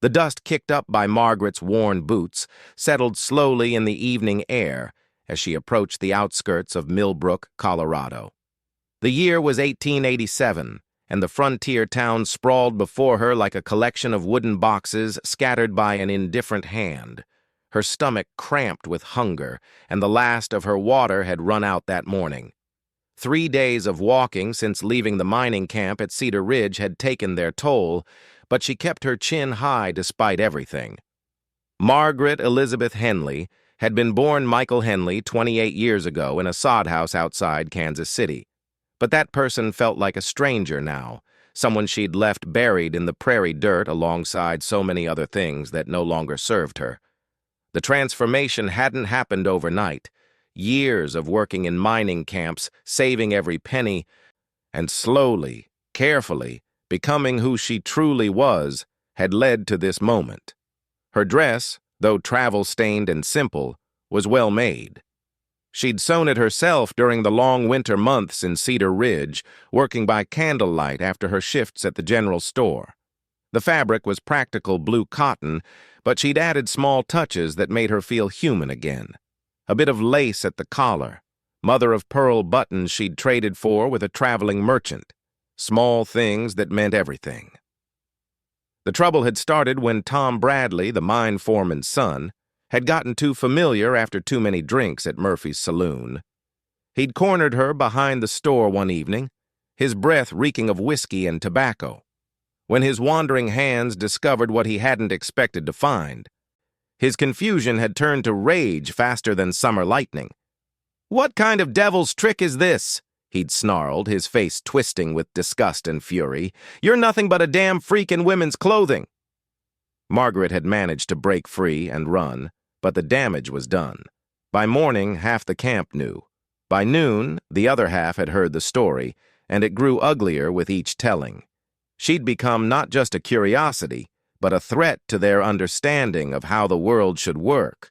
The dust kicked up by Margaret's worn boots settled slowly in the evening air as she approached the outskirts of Millbrook, Colorado. The year was 1887, and the frontier town sprawled before her like a collection of wooden boxes scattered by an indifferent hand. Her stomach cramped with hunger, and the last of her water had run out that morning. 3 days of walking since leaving the mining camp at Cedar Ridge had taken their toll, but she kept her chin high despite everything. Margaret Elizabeth Henley had been born Michael Henley 28 years ago in a sod house outside Kansas City. But that person felt like a stranger now, someone she'd left buried in the prairie dirt alongside so many other things that no longer served her. The transformation hadn't happened overnight. Years of working in mining camps, saving every penny, and slowly, carefully, becoming who she truly was, had led to this moment. Her dress, though travel-stained and simple, was well made. She'd sewn it herself during the long winter months in Cedar Ridge, working by candlelight after her shifts at the general store. The fabric was practical blue cotton, but she'd added small touches that made her feel human again. A bit of lace at the collar, mother-of-pearl buttons she'd traded for with a traveling merchant. Small things that meant everything. The trouble had started when Tom Bradley, the mine foreman's son, had gotten too familiar after too many drinks at Murphy's saloon. He'd cornered her behind the store one evening, his breath reeking of whiskey and tobacco, when his wandering hands discovered what he hadn't expected to find. His confusion had turned to rage faster than summer lightning. "What kind of devil's trick is this?" he'd snarled, his face twisting with disgust and fury. "You're nothing but a damn freak in women's clothing." Margaret had managed to break free and run, but the damage was done. By morning, half the camp knew. By noon, the other half had heard the story, and it grew uglier with each telling. She'd become not just a curiosity, but a threat to their understanding of how the world should work.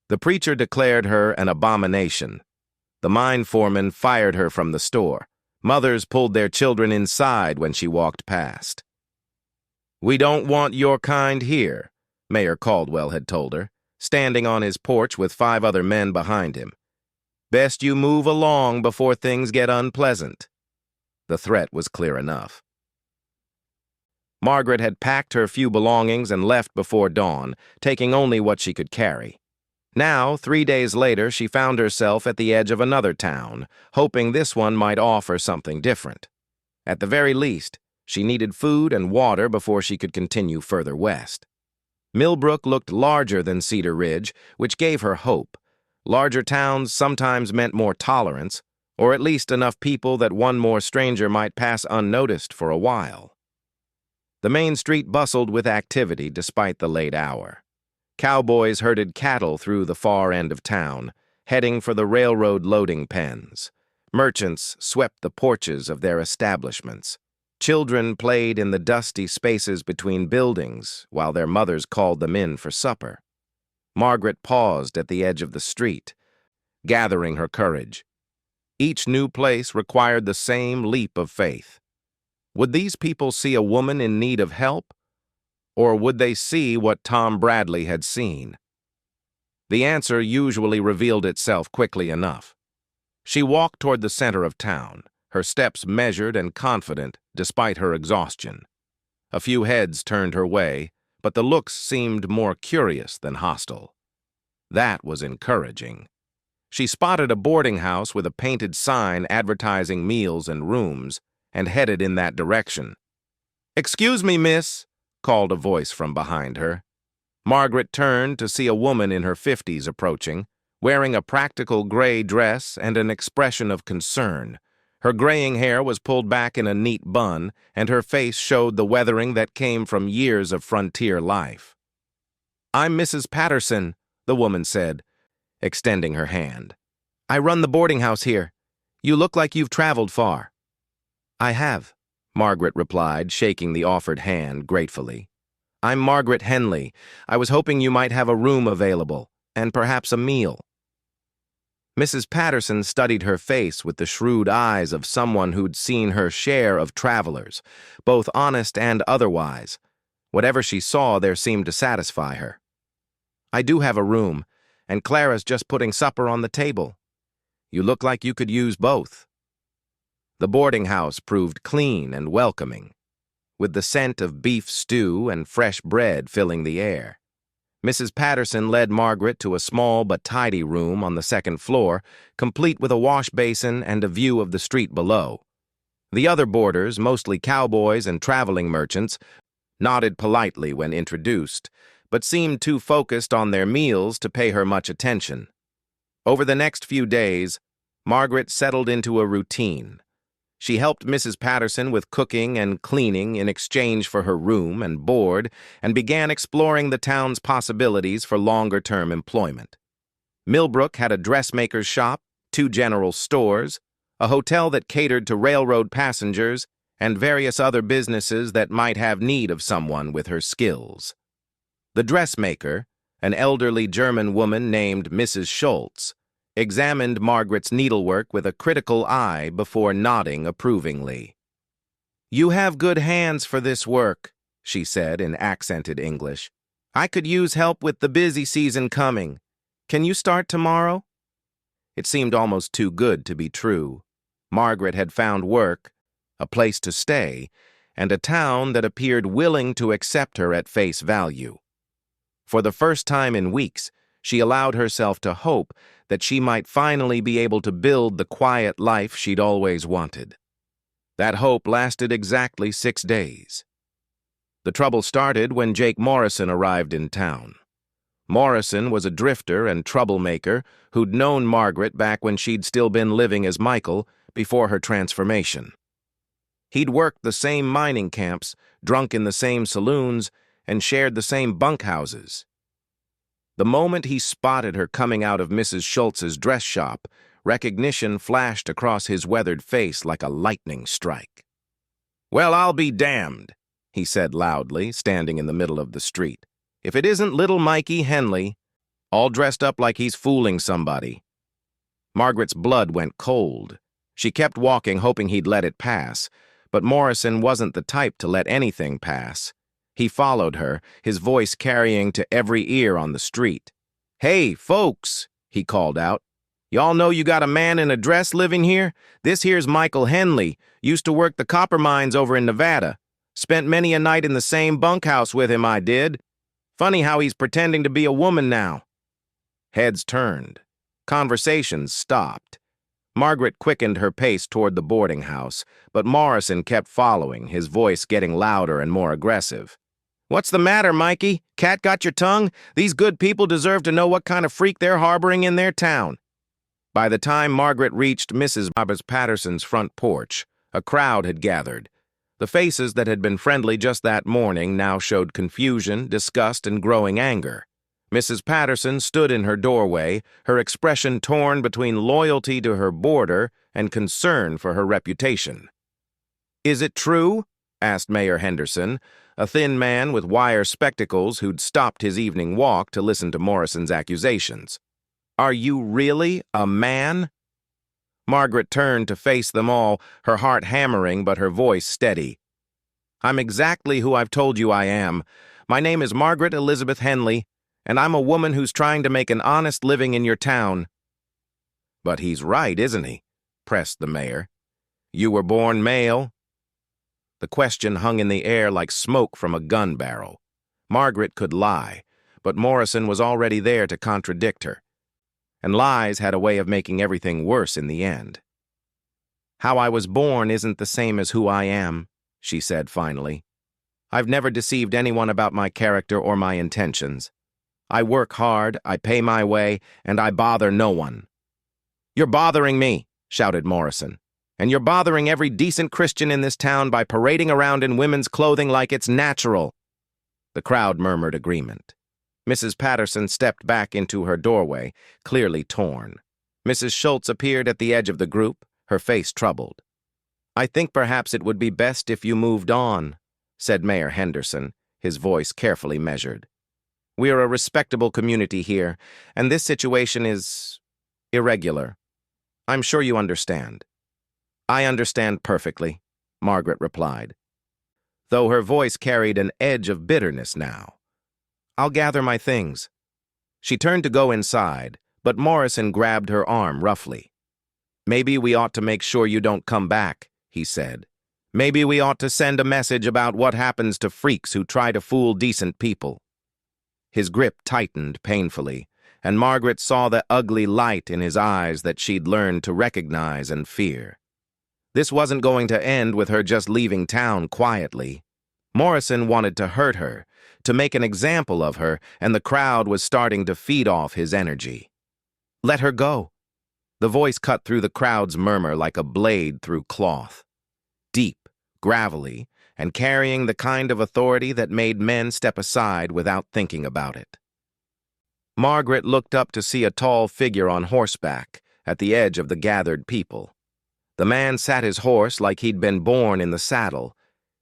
The preacher declared her an abomination. The mine foreman fired her from the store. Mothers pulled their children inside when she walked past. "We don't want your kind here," Mayor Caldwell had told her, standing on his porch with 5 other men behind him. "Best you move along before things get unpleasant." The threat was clear enough. Margaret had packed her few belongings and left before dawn, taking only what she could carry. Now, 3 days later, she found herself at the edge of another town, hoping this one might offer something different. At the very least, she needed food and water before she could continue further west. Millbrook looked larger than Cedar Ridge, which gave her hope. Larger towns sometimes meant more tolerance, or at least enough people that one more stranger might pass unnoticed for a while. The main street bustled with activity despite the late hour. Cowboys herded cattle through the far end of town, heading for the railroad loading pens. Merchants swept the porches of their establishments. Children played in the dusty spaces between buildings while their mothers called them in for supper. Margaret paused at the edge of the street, gathering her courage. Each new place required the same leap of faith. Would these people see a woman in need of help? Or would they see what Tom Bradley had seen? The answer usually revealed itself quickly enough. She walked toward the center of town, her steps measured and confident despite her exhaustion. A few heads turned her way, but the looks seemed more curious than hostile. That was encouraging. She spotted a boarding house with a painted sign advertising meals and rooms, and headed in that direction. "Excuse me, miss," called a voice from behind her. Margaret turned to see a woman in her 50s approaching, wearing a practical gray dress and an expression of concern. Her graying hair was pulled back in a neat bun, and her face showed the weathering that came from years of frontier life. "I'm Mrs. Patterson," the woman said, extending her hand. "I run the boarding house here. You look like you've traveled far." "I have," Margaret replied, shaking the offered hand gratefully. "I'm Margaret Henley. I was hoping you might have a room available, and perhaps a meal." Mrs. Patterson studied her face with the shrewd eyes of someone who'd seen her share of travelers, both honest and otherwise. Whatever she saw there seemed to satisfy her. "I do have a room, and Clara's just putting supper on the table. You look like you could use both." The boarding house proved clean and welcoming, with the scent of beef stew and fresh bread filling the air. Mrs. Patterson led Margaret to a small but tidy room on the second floor, complete with a wash basin and a view of the street below. The other boarders, mostly cowboys and traveling merchants, nodded politely when introduced, but seemed too focused on their meals to pay her much attention. Over the next few days, Margaret settled into a routine. She helped Mrs. Patterson with cooking and cleaning in exchange for her room and board, and began exploring the town's possibilities for longer-term employment. Millbrook had a dressmaker's shop, 2 general stores, a hotel that catered to railroad passengers, and various other businesses that might have need of someone with her skills. The dressmaker, an elderly German woman named Mrs. Schultz, examined Margaret's needlework with a critical eye before nodding approvingly. "You have good hands for this work," she said in accented English. "I could use help with the busy season coming. Can you start tomorrow?" It seemed almost too good to be true. Margaret had found work, a place to stay, and a town that appeared willing to accept her at face value. For the first time in weeks, she allowed herself to hope that she might finally be able to build the quiet life she'd always wanted. That hope lasted exactly 6 days. The trouble started when Jake Morrison arrived in town. Morrison was a drifter and troublemaker who'd known Margaret back when she'd still been living as Michael before her transformation. He'd worked the same mining camps, drunk in the same saloons, and shared the same bunkhouses. The moment he spotted her coming out of Mrs. Schultz's dress shop, recognition flashed across his weathered face like a lightning strike. "Well, I'll be damned," he said loudly, standing in the middle of the street. "If it isn't little Mikey Henley, all dressed up like he's fooling somebody." Margaret's blood went cold. She kept walking, hoping he'd let it pass, but Morrison wasn't the type to let anything pass. He followed her, his voice carrying to every ear on the street. "Hey, folks," he called out. "Y'all know you got a man in a dress living here? This here's Michael Henley, used to work the copper mines over in Nevada. Spent many a night in the same bunkhouse with him, I did. Funny how he's pretending to be a woman now." Heads turned. Conversations stopped. Margaret quickened her pace toward the boarding house, but Morrison kept following, his voice getting louder and more aggressive. "What's the matter, Mikey? Cat got your tongue? These good people deserve to know what kind of freak they're harboring in their town." By the time Margaret reached Mrs. Patterson's front porch, a crowd had gathered. The faces that had been friendly just that morning now showed confusion, disgust, and growing anger. Mrs. Patterson stood in her doorway, her expression torn between loyalty to her boarder and concern for her reputation. "Is it true?" asked Mayor Henderson, a thin man with wire spectacles who'd stopped his evening walk to listen to Morrison's accusations. "Are you really a man?" Margaret turned to face them all, her heart hammering but her voice steady. "I'm exactly who I've told you I am. My name is Margaret Elizabeth Henley, and I'm a woman who's trying to make an honest living in your town." "But he's right, isn't he?" pressed the mayor. "You were born male." The question hung in the air like smoke from a gun barrel. Margaret could lie, but Morrison was already there to contradict her. And lies had a way of making everything worse in the end. "How I was born isn't the same as who I am," she said finally. "I've never deceived anyone about my character or my intentions. I work hard, I pay my way, and I bother no one." "You're bothering me," shouted Morrison. "And you're bothering every decent Christian in this town by parading around in women's clothing like it's natural." The crowd murmured agreement. Mrs. Patterson stepped back into her doorway, clearly torn. Mrs. Schultz appeared at the edge of the group, her face troubled. "I think perhaps it would be best if you moved on," said Mayor Henderson, his voice carefully measured. "We're a respectable community here, and this situation is irregular. I'm sure you understand." "I understand perfectly," Margaret replied. though her voice carried an edge of bitterness now. "I'll gather my things." She turned to go inside, but Morrison grabbed her arm roughly. "Maybe we ought to make sure you don't come back," he said. "Maybe we ought to send a message about what happens to freaks who try to fool decent people." His grip tightened painfully, and Margaret saw the ugly light in his eyes that she'd learned to recognize and fear. This wasn't going to end with her just leaving town quietly. Morrison wanted to hurt her, to make an example of her, and the crowd was starting to feed off his energy. "Let her go." The voice cut through the crowd's murmur like a blade through cloth. Deep, gravelly, and carrying the kind of authority that made men step aside without thinking about it. Margaret looked up to see a tall figure on horseback at the edge of the gathered people. The man sat his horse like he'd been born in the saddle,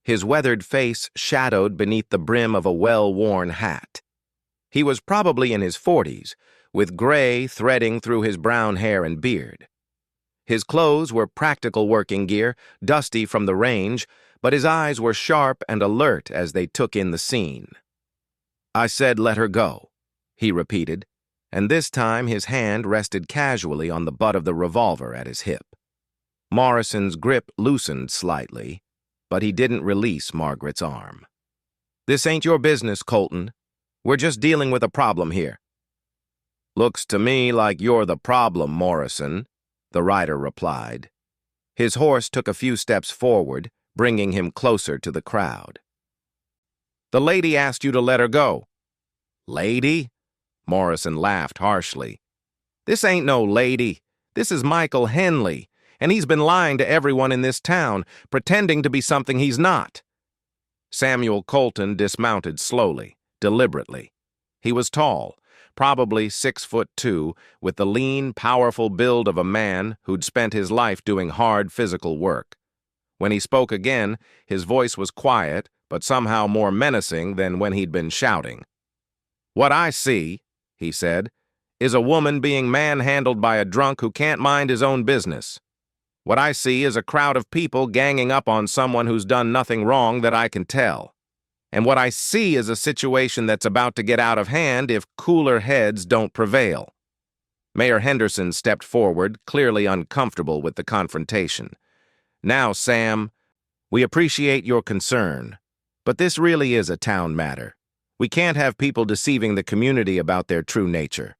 his weathered face shadowed beneath the brim of a well-worn hat. He was probably in his 40s, with gray threading through his brown hair and beard. His clothes were practical working gear, dusty from the range, but his eyes were sharp and alert as they took in the scene. "I said let her go," he repeated, and this time his hand rested casually on the butt of the revolver at his hip. Morrison's grip loosened slightly, but he didn't release Margaret's arm. "This ain't your business, Colton. We're just dealing with a problem here." "Looks to me like you're the problem, Morrison," the rider replied. His horse took a few steps forward, bringing him closer to the crowd. "The lady asked you to let her go." "Lady?" Morrison laughed harshly. "This ain't no lady. This is Michael Henley, and he's been lying to everyone in this town, pretending to be something he's not." Samuel Colton dismounted slowly, deliberately. He was tall, probably 6'2", with the lean, powerful build of a man who'd spent his life doing hard physical work. When he spoke again, his voice was quiet, but somehow more menacing than when he'd been shouting. "What I see," he said, "is a woman being manhandled by a drunk who can't mind his own business. What I see is a crowd of people ganging up on someone who's done nothing wrong that I can tell. And what I see is a situation that's about to get out of hand if cooler heads don't prevail." Mayor Henderson stepped forward, clearly uncomfortable with the confrontation. "Now, Sam, we appreciate your concern, but this really is a town matter. We can't have people deceiving the community about their true nature."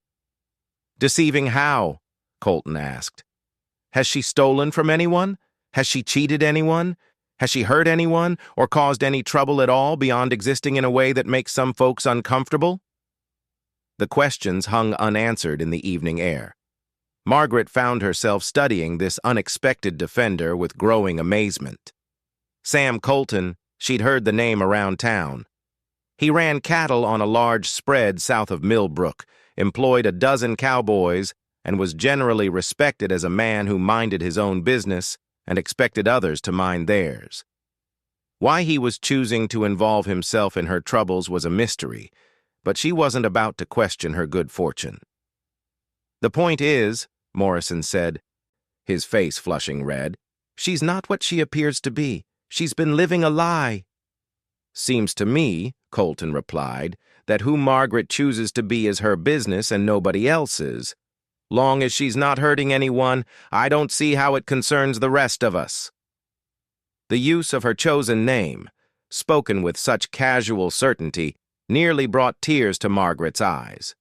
"Deceiving how?" Colton asked. "Has she stolen from anyone? Has she cheated anyone? Has she hurt anyone or caused any trouble at all beyond existing in a way that makes some folks uncomfortable?" The questions hung unanswered in the evening air. Margaret found herself studying this unexpected defender with growing amazement. Sam Colton, she'd heard the name around town. He ran cattle on a large spread south of Millbrook, employed a dozen cowboys, and was generally respected as a man who minded his own business and expected others to mind theirs. Why he was choosing to involve himself in her troubles was a mystery, but she wasn't about to question her good fortune. "The point is," Morrison said, his face flushing red, "she's not what she appears to be. She's been living a lie." "Seems to me," Colton replied, "that who Margaret chooses to be is her business and nobody else's. Long as she's not hurting anyone, I don't see how it concerns the rest of us." The use of her chosen name, spoken with such casual certainty, nearly brought tears to Margaret's eyes.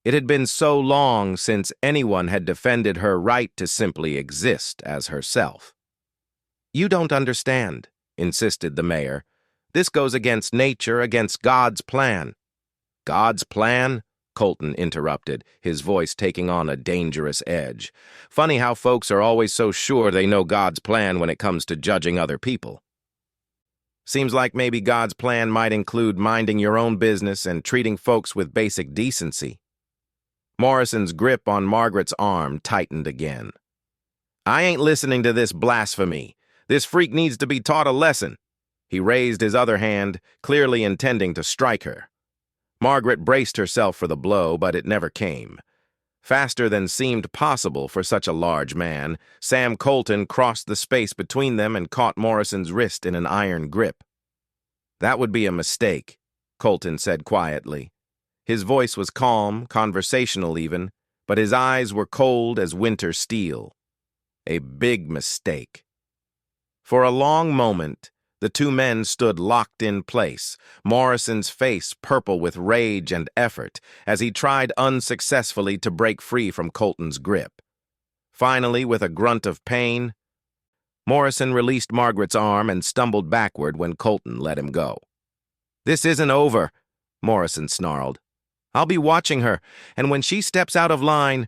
It had been so long since anyone had defended her right to simply exist as herself. "You don't understand," insisted the mayor. "This goes against nature, against God's plan." "God's plan?" Colton interrupted, his voice taking on a dangerous edge. "Funny how folks are always so sure they know God's plan when it comes to judging other people. Seems like maybe God's plan might include minding your own business and treating folks with basic decency." Morrison's grip on Margaret's arm tightened again. "I ain't listening to this blasphemy. This freak needs to be taught a lesson." He raised his other hand, clearly intending to strike her. Margaret braced herself for the blow, but it never came. Faster than seemed possible for such a large man, Sam Colton crossed the space between them and caught Morrison's wrist in an iron grip. That would be a mistake, Colton said quietly. His voice was calm, conversational even, but his eyes were cold as winter steel. A big mistake. For a long moment, the two men stood locked in place, Morrison's face purple with rage and effort, as he tried unsuccessfully to break free from Colton's grip. Finally, with a grunt of pain, Morrison released Margaret's arm and stumbled backward when Colton let him go. "This isn't over," Morrison snarled. "I'll be watching her, and when she steps out of line,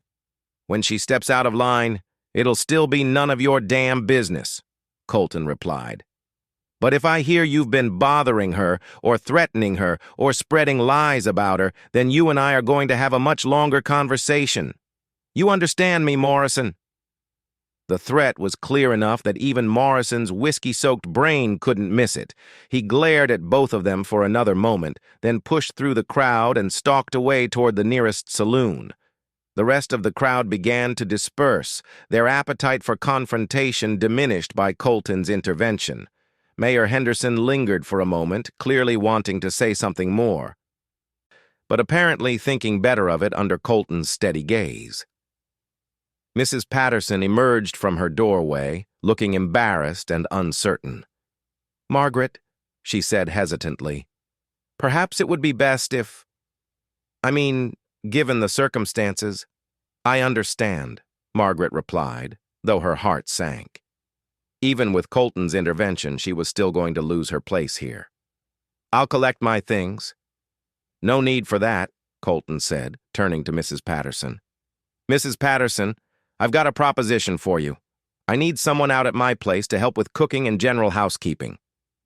it'll still be none of your damn business," Colton replied. "But if I hear you've been bothering her, or threatening her, or spreading lies about her, then you and I are going to have a much longer conversation. You understand me, Morrison?" The threat was clear enough that even Morrison's whiskey-soaked brain couldn't miss it. He glared at both of them for another moment, then pushed through the crowd and stalked away toward the nearest saloon. The rest of the crowd began to disperse, their appetite for confrontation diminished by Colton's intervention. Mayor Henderson lingered for a moment, clearly wanting to say something more, but apparently thinking better of it under Colton's steady gaze. Mrs. Patterson emerged from her doorway, looking embarrassed and uncertain. "Margaret," she said hesitantly, "perhaps it would be best if... given the circumstances." "I understand," Margaret replied, though her heart sank. Even with Colton's intervention, she was still going to lose her place here. "I'll collect my things." "No need for that," Colton said, turning to Mrs. Patterson. "Mrs. Patterson, I've got a proposition for you. I need someone out at my place to help with cooking and general housekeeping.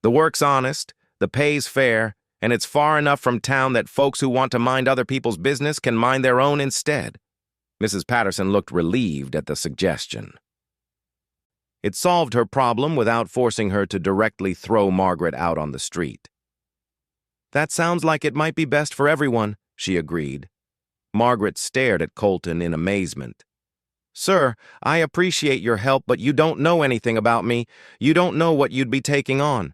The work's honest, the pay's fair, and it's far enough from town that folks who want to mind other people's business can mind their own instead." Mrs. Patterson looked relieved at the suggestion. It solved her problem without forcing her to directly throw Margaret out on the street. "That sounds like it might be best for everyone," she agreed. Margaret stared at Colton in amazement. "Sir, I appreciate your help, but you don't know anything about me. You don't know what you'd be taking on."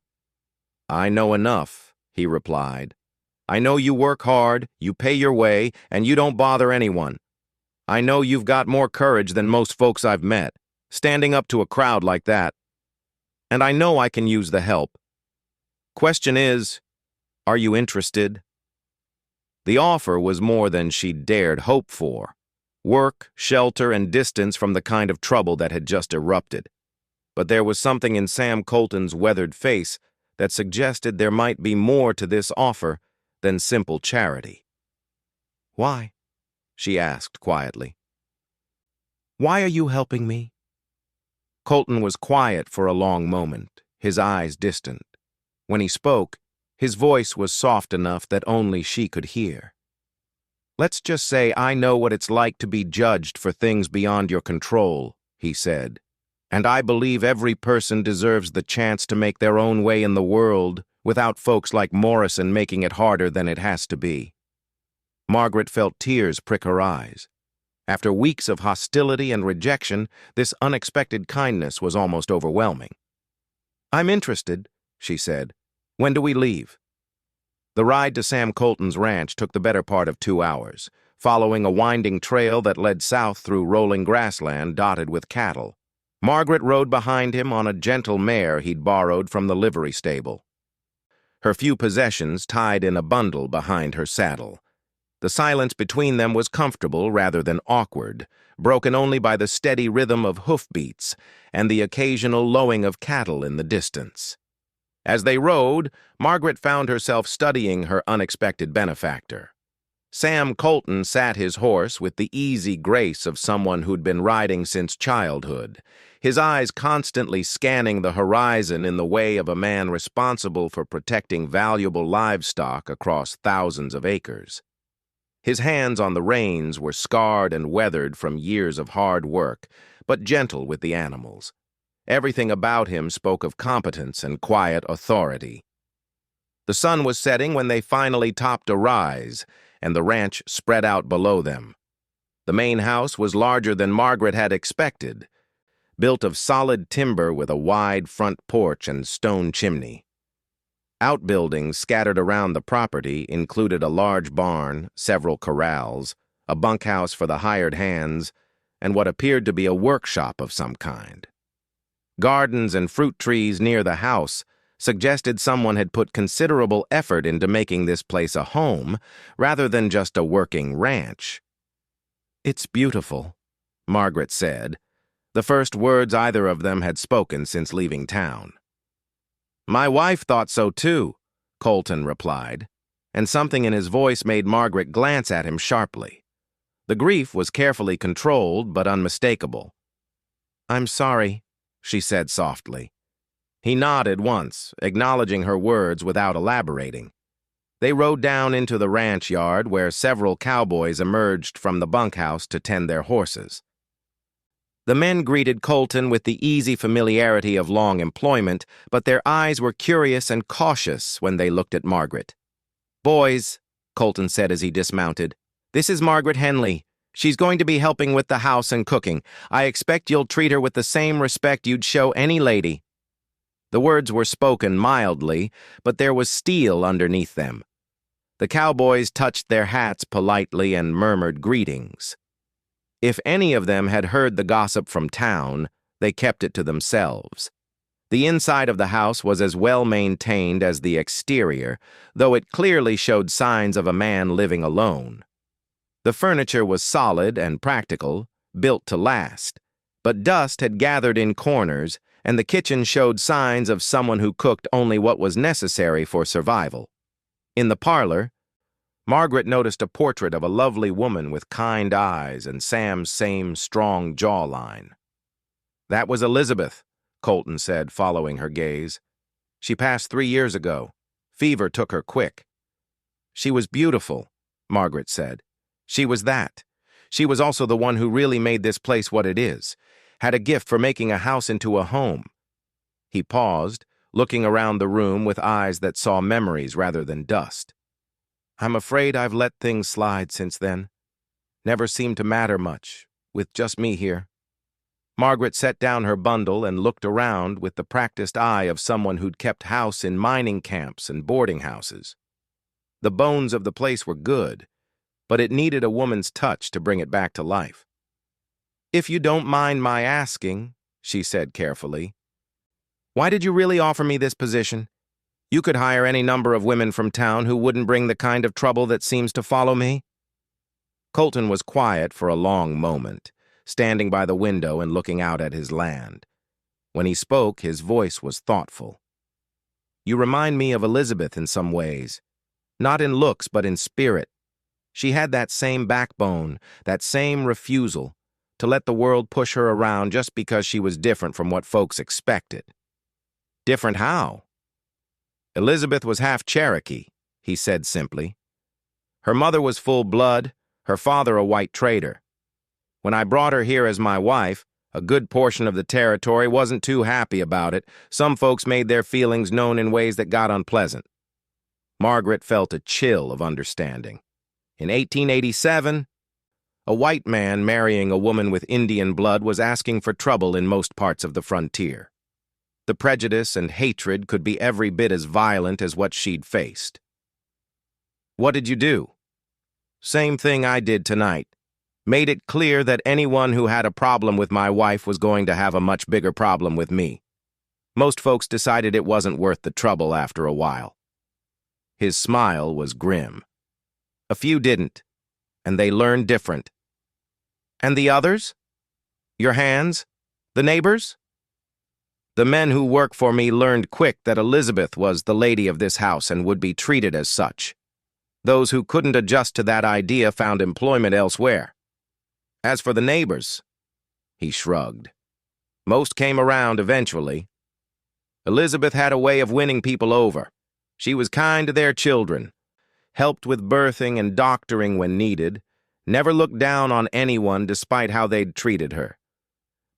"I know enough," he replied. "I know you work hard, you pay your way, and you don't bother anyone. I know you've got more courage than most folks I've met, standing up to a crowd like that. And I know I can use the help. Question is, are you interested?" The offer was more than she'd dared hope for. Work, shelter, and distance from the kind of trouble that had just erupted. But there was something in Sam Colton's weathered face that suggested there might be more to this offer than simple charity. "Why?" she asked quietly. "Why are you helping me?" Colton was quiet for a long moment, his eyes distant. When he spoke, his voice was soft enough that only she could hear. "Let's just say I know what it's like to be judged for things beyond your control," he said. "And I believe every person deserves the chance to make their own way in the world without folks like Morrison making it harder than it has to be." Margaret felt tears prick her eyes. After weeks of hostility and rejection, this unexpected kindness was almost overwhelming. "I'm interested," she said. "When do we leave?" The ride to Sam Colton's ranch took the better part of 2 hours, following a winding trail that led south through rolling grassland dotted with cattle. Margaret rode behind him on a gentle mare he'd borrowed from the livery stable, her few possessions tied in a bundle behind her saddle. The silence between them was comfortable rather than awkward, broken only by the steady rhythm of hoofbeats and the occasional lowing of cattle in the distance. As they rode, Margaret found herself studying her unexpected benefactor. Sam Colton sat his horse with the easy grace of someone who'd been riding since childhood, his eyes constantly scanning the horizon in the way of a man responsible for protecting valuable livestock across thousands of acres. His hands on the reins were scarred and weathered from years of hard work, but gentle with the animals. Everything about him spoke of competence and quiet authority. The sun was setting when they finally topped a rise, and the ranch spread out below them. The main house was larger than Margaret had expected, built of solid timber with a wide front porch and stone chimney. Outbuildings scattered around the property included a large barn, several corrals, a bunkhouse for the hired hands, and what appeared to be a workshop of some kind. Gardens and fruit trees near the house suggested someone had put considerable effort into making this place a home rather than just a working ranch. "It's beautiful," Margaret said, the first words either of them had spoken since leaving town. "My wife thought so too," Colton replied, and something in his voice made Margaret glance at him sharply. The grief was carefully controlled but unmistakable. "I'm sorry," she said softly. He nodded once, acknowledging her words without elaborating. They rode down into the ranch yard where several cowboys emerged from the bunkhouse to tend their horses. The men greeted Colton with the easy familiarity of long employment, but their eyes were curious and cautious when they looked at Margaret. "Boys," Colton said as he dismounted, "this is Margaret Henley. She's going to be helping with the house and cooking. I expect you'll treat her with the same respect you'd show any lady." The words were spoken mildly, but there was steel underneath them. The cowboys touched their hats politely and murmured greetings. If any of them had heard the gossip from town, they kept it to themselves. The inside of the house was as well maintained as the exterior, though it clearly showed signs of a man living alone. The furniture was solid and practical, built to last, but dust had gathered in corners, and the kitchen showed signs of someone who cooked only what was necessary for survival. In the parlor, Margaret noticed a portrait of a lovely woman with kind eyes and Sam's same strong jawline. "That was Elizabeth," Colton said, following her gaze. "She passed 3 years ago. Fever took her quick." "She was beautiful," Margaret said. "She was that. She was also the one who really made this place what it is, had a gift for making a house into a home." He paused, looking around the room with eyes that saw memories rather than dust. "I'm afraid I've let things slide since then. Never seemed to matter much, with just me here." Margaret set down her bundle and looked around with the practiced eye of someone who'd kept house in mining camps and boarding houses. The bones of the place were good, but it needed a woman's touch to bring it back to life. "If you don't mind my asking," she said carefully, "why did you really offer me this position? You could hire any number of women from town who wouldn't bring the kind of trouble that seems to follow me." Colton was quiet for a long moment, standing by the window and looking out at his land. When he spoke, his voice was thoughtful. "You remind me of Elizabeth in some ways. Not in looks, but in spirit. She had that same backbone, that same refusal to let the world push her around just because she was different from what folks expected." "Different how?" "Elizabeth was half Cherokee," he said simply. "Her mother was full-blood, her father a white trader. When I brought her here as my wife, a good portion of the territory wasn't too happy about it. Some folks made their feelings known in ways that got unpleasant." Margaret felt a chill of understanding. In 1887, a white man marrying a woman with Indian blood was asking for trouble in most parts of the frontier. The prejudice and hatred could be every bit as violent as what she'd faced. "What did you do?" "Same thing I did tonight. Made it clear that anyone who had a problem with my wife was going to have a much bigger problem with me. Most folks decided it wasn't worth the trouble after a while." His smile was grim. "A few didn't, and they learned different." "And the others? Your hands? The neighbors?" "The men who work for me learned quick that Elizabeth was the lady of this house and would be treated as such. Those who couldn't adjust to that idea found employment elsewhere. As for the neighbors," he shrugged, "most came around eventually. Elizabeth had a way of winning people over. She was kind to their children, helped with birthing and doctoring when needed, never looked down on anyone despite how they'd treated her.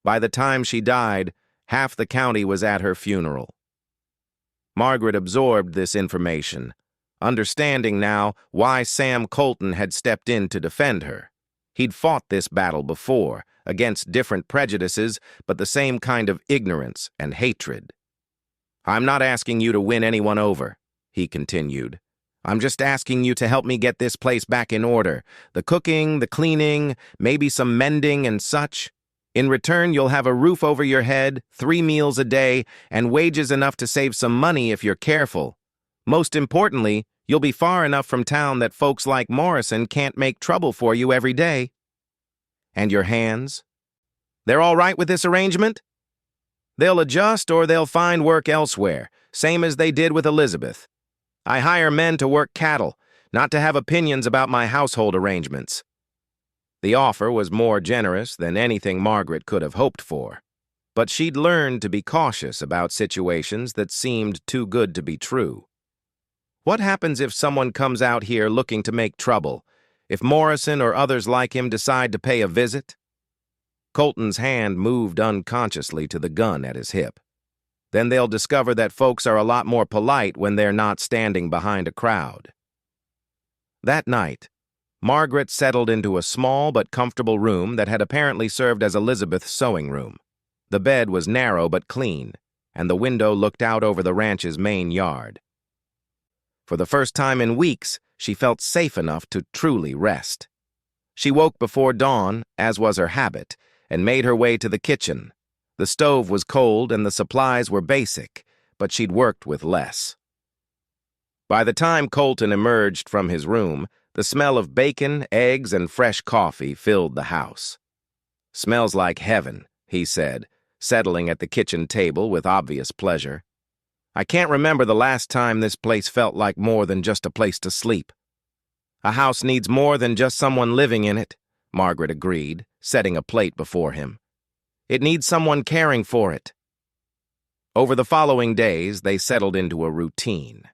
By the time she died, half the county was at her funeral." Margaret absorbed this information, understanding now why Sam Colton had stepped in to defend her. He'd fought this battle before, against different prejudices, but the same kind of ignorance and hatred. "I'm not asking you to win anyone over," he continued. "I'm just asking you to help me get this place back in order. The cooking, the cleaning, maybe some mending and such. In return, you'll have a roof over your head, 3 meals a day, and wages enough to save some money if you're careful. Most importantly, you'll be far enough from town that folks like Morrison can't make trouble for you every day." "And your hands? They're all right with this arrangement?" "They'll adjust or they'll find work elsewhere, same as they did with Elizabeth. I hire men to work cattle, not to have opinions about my household arrangements." The offer was more generous than anything Margaret could have hoped for, but she'd learned to be cautious about situations that seemed too good to be true. What happens if someone comes out here looking to make trouble? If Morrison or others like him decide to pay a visit? Colton's hand moved unconsciously to the gun at his hip. Then they'll discover that folks are a lot more polite when they're not standing behind a crowd. That night, Margaret settled into a small but comfortable room that had apparently served as Elizabeth's sewing room. The bed was narrow but clean, and the window looked out over the ranch's main yard. For the first time in weeks, she felt safe enough to truly rest. She woke before dawn, as was her habit, and made her way to the kitchen. The stove was cold and the supplies were basic, but she'd worked with less. By the time Colton emerged from his room, the smell of bacon, eggs, and fresh coffee filled the house. "Smells like heaven," he said, settling at the kitchen table with obvious pleasure. "I can't remember the last time this place felt like more than just a place to sleep." "A house needs more than just someone living in it," Margaret agreed, setting a plate before him. "It needs someone caring for it." Over the following days, they settled into a routine.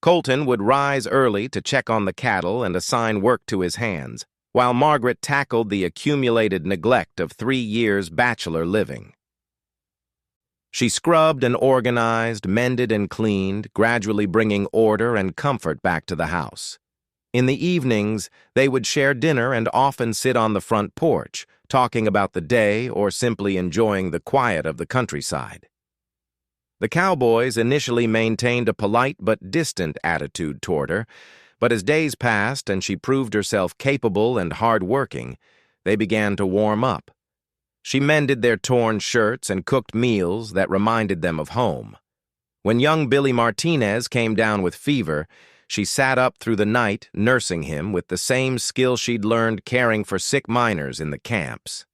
Colton would rise early to check on the cattle and assign work to his hands, while Margaret tackled the accumulated neglect of 3 years' bachelor living. She scrubbed and organized, mended and cleaned, gradually bringing order and comfort back to the house. In the evenings, they would share dinner and often sit on the front porch, talking about the day or simply enjoying the quiet of the countryside. The cowboys initially maintained a polite but distant attitude toward her, but as days passed and she proved herself capable and hard-working, they began to warm up. She mended their torn shirts and cooked meals that reminded them of home. When young Billy Martinez came down with fever, she sat up through the night nursing him with the same skill she'd learned caring for sick miners in the camps.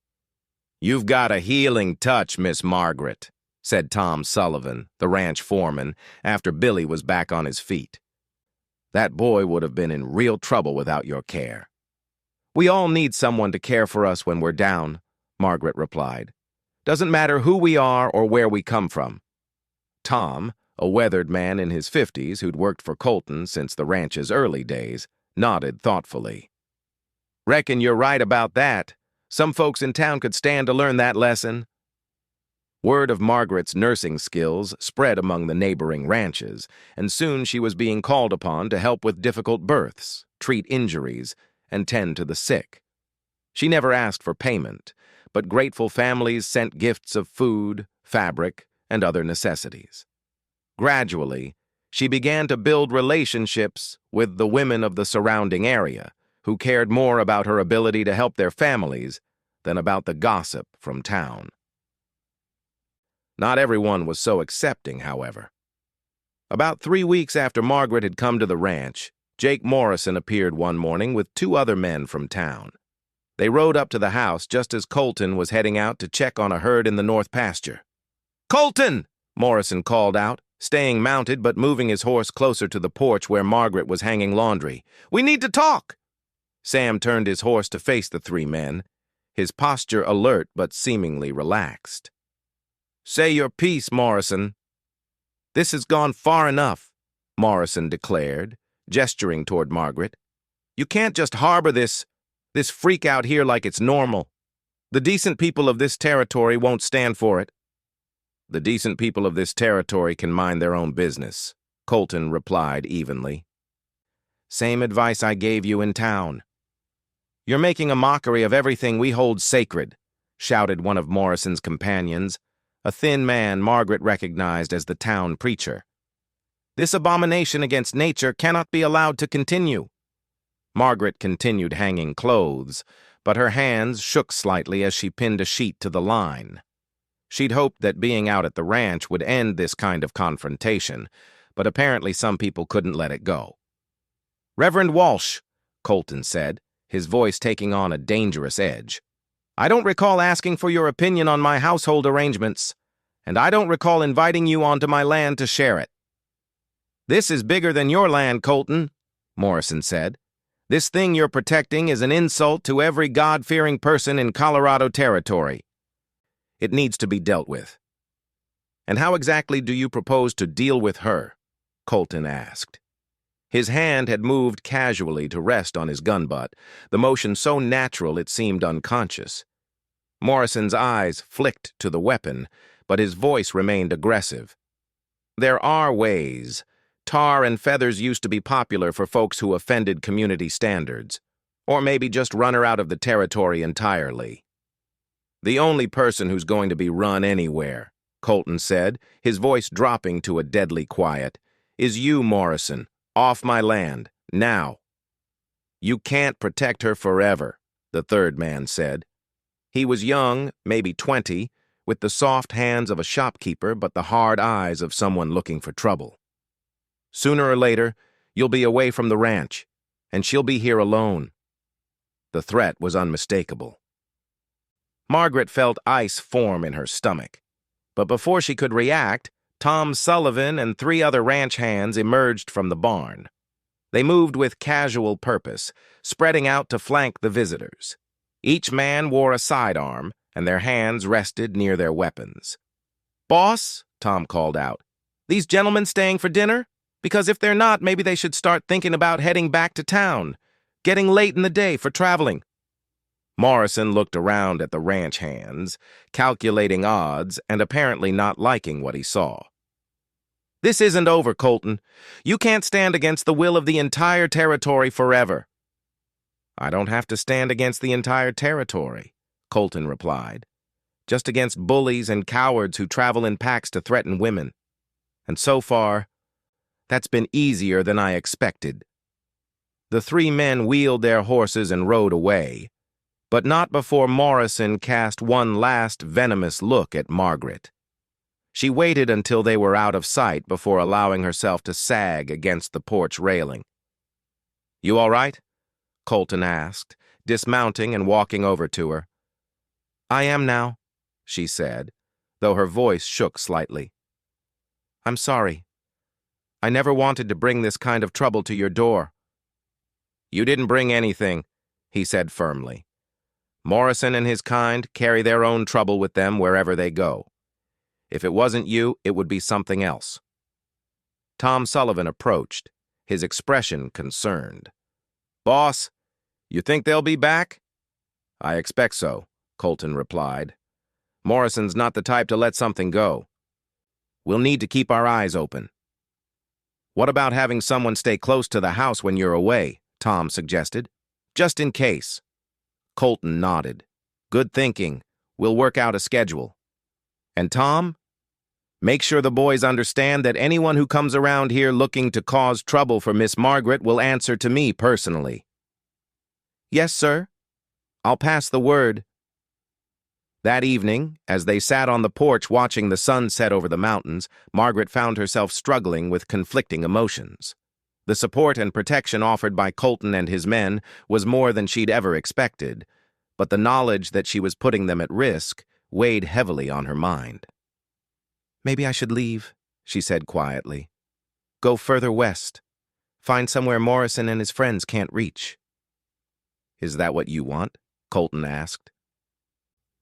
"You've got a healing touch, Miss Margaret," said Tom Sullivan, the ranch foreman, after Billy was back on his feet. "That boy would have been in real trouble without your care." "We all need someone to care for us when we're down," Margaret replied. "Doesn't matter who we are or where we come from." Tom, a weathered man in his 50s who'd worked for Colton since the ranch's early days, nodded thoughtfully. "Reckon you're right about that. Some folks in town could stand to learn that lesson." Word of Margaret's nursing skills spread among the neighboring ranches, and soon she was being called upon to help with difficult births, treat injuries, and tend to the sick. She never asked for payment, but grateful families sent gifts of food, fabric, and other necessities. Gradually, she began to build relationships with the women of the surrounding area, who cared more about her ability to help their families than about the gossip from town. Not everyone was so accepting, however. About 3 weeks after Margaret had come to the ranch, Jake Morrison appeared one morning with 2 other men from town. They rode up to the house just as Colton was heading out to check on a herd in the north pasture. "Colton!" Morrison called out, staying mounted but moving his horse closer to the porch where Margaret was hanging laundry. "We need to talk!" Sam turned his horse to face the 3 men, his posture alert but seemingly relaxed. "Say your piece, Morrison." "This has gone far enough," Morrison declared, gesturing toward Margaret. "You can't just harbor this freak out here like it's normal. The decent people of this territory won't stand for it." "The decent people of this territory can mind their own business," Colton replied evenly. "Same advice I gave you in town." "You're making a mockery of everything we hold sacred," shouted one of Morrison's companions, a thin man Margaret recognized as the town preacher. This abomination against nature cannot be allowed to continue." Margaret continued hanging clothes, but her hands shook slightly as she pinned a sheet to the line. She'd hoped that being out at the ranch would end this kind of confrontation, but apparently some people couldn't let it go. "Reverend Walsh," Colton said, his voice taking on a dangerous edge, "I don't recall asking for your opinion on my household arrangements, and I don't recall inviting you onto my land to share it." "This is bigger than your land, Colton," Morrison said. "This thing you're protecting is an insult to every God-fearing person in Colorado territory. It needs to be dealt with." "And how exactly do you propose to deal with her?" Colton asked. His hand had moved casually to rest on his gun butt, the motion so natural it seemed unconscious. Morrison's eyes flicked to the weapon, but his voice remained aggressive. "There are ways. Tar and feathers used to be popular for folks who offended community standards, or maybe just run her out of the territory entirely." "The only person who's going to be run anywhere," Colton said, his voice dropping to a deadly quiet, "is you, Morrison. Off my land, now." "You can't protect her forever," the third man said. He was young, maybe 20, with the soft hands of a shopkeeper but the hard eyes of someone looking for trouble. "Sooner or later, you'll be away from the ranch, and she'll be here alone." The threat was unmistakable. Margaret felt ice form in her stomach, but before she could react, Tom Sullivan and 3 other ranch hands emerged from the barn. They moved with casual purpose, spreading out to flank the visitors. Each man wore a sidearm, and their hands rested near their weapons. "Boss," Tom called out, "these gentlemen staying for dinner? Because if they're not, maybe they should start thinking about heading back to town. Getting late in the day for traveling." Morrison looked around at the ranch hands, calculating odds and apparently not liking what he saw. "This isn't over, Colton. You can't stand against the will of the entire territory forever." "I don't have to stand against the entire territory," Colton replied. "Just against bullies and cowards who travel in packs to threaten women. And so far, that's been easier than I expected." The 3 men wheeled their horses and rode away, but not before Morrison cast one last venomous look at Margaret. She waited until they were out of sight before allowing herself to sag against the porch railing. "You all right?" Colton asked, dismounting and walking over to her. "I am now," she said, though her voice shook slightly. "I'm sorry. I never wanted to bring this kind of trouble to your door." "You didn't bring anything," he said firmly. "Morrison and his kind carry their own trouble with them wherever they go. If it wasn't you, it would be something else." Tom Sullivan approached, his expression concerned. "Boss, you think they'll be back?" "I expect so," Colton replied. "Morrison's not the type to let something go. We'll need to keep our eyes open." "What about having someone stay close to the house when you're away?" Tom suggested. "Just in case." Colton nodded. "Good thinking. We'll work out a schedule." "And Tom? Make sure the boys understand that anyone who comes around here looking to cause trouble for Miss Margaret will answer to me personally." "Yes, sir. I'll pass the word." That evening, as they sat on the porch watching the sun set over the mountains, Margaret found herself struggling with conflicting emotions. The support and protection offered by Colton and his men was more than she'd ever expected, but the knowledge that she was putting them at risk weighed heavily on her mind. "Maybe I should leave," she said quietly. "Go further west. Find somewhere Morrison and his friends can't reach." "Is that what you want?" Colton asked.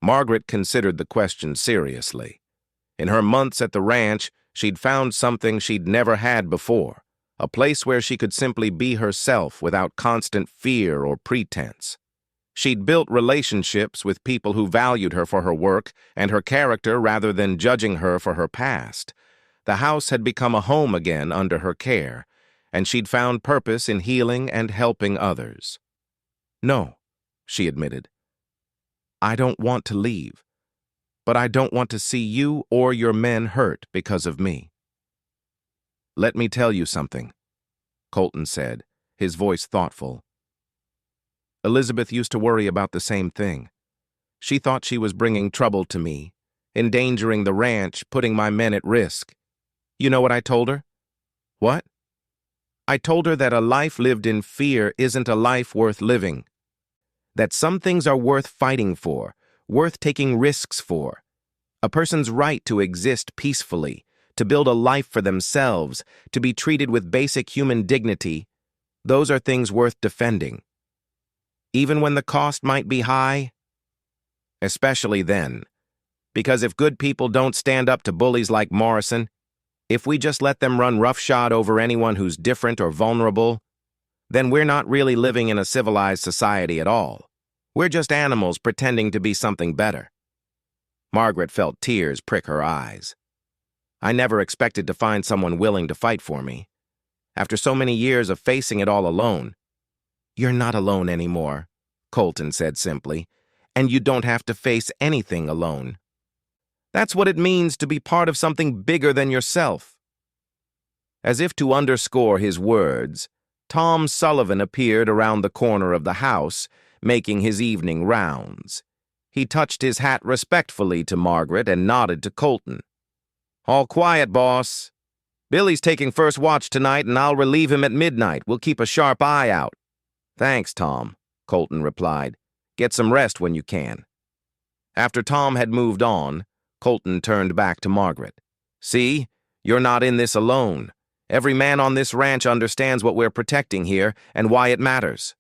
Margaret considered the question seriously. In her months at the ranch, she'd found something she'd never had before, a place where she could simply be herself without constant fear or pretense. She'd built relationships with people who valued her for her work and her character rather than judging her for her past. The house had become a home again under her care, and she'd found purpose in healing and helping others. "No," she admitted. "I don't want to leave, but I don't want to see you or your men hurt because of me." Let me tell you something, Colton said, his voice thoughtful. Elizabeth used to worry about the same thing. She thought she was bringing trouble to me, endangering the ranch, putting my men at risk. You know what I told her? What? I told her that a life lived in fear isn't a life worth living. That some things are worth fighting for, worth taking risks for. A person's right to exist peacefully, to build a life for themselves, to be treated with basic human dignity, those are things worth defending. Even when the cost might be high? Especially then. Because if good people don't stand up to bullies like Morrison, if we just let them run roughshod over anyone who's different or vulnerable, then we're not really living in a civilized society at all. We're just animals pretending to be something better. Margaret felt tears prick her eyes. I never expected to find someone willing to fight for me. After so many years of facing it all alone. You're not alone anymore, Colton said simply, and you don't have to face anything alone. That's what it means to be part of something bigger than yourself. As if to underscore his words, Tom Sullivan appeared around the corner of the house, making his evening rounds. He touched his hat respectfully to Margaret and nodded to Colton. All quiet, boss. Billy's taking first watch tonight, and I'll relieve him at midnight. We'll keep a sharp eye out. Thanks, Tom, Colton replied. Get some rest when you can. After Tom had moved on, Colton turned back to Margaret. See, you're not in this alone. Every man on this ranch understands what we're protecting here and why it matters.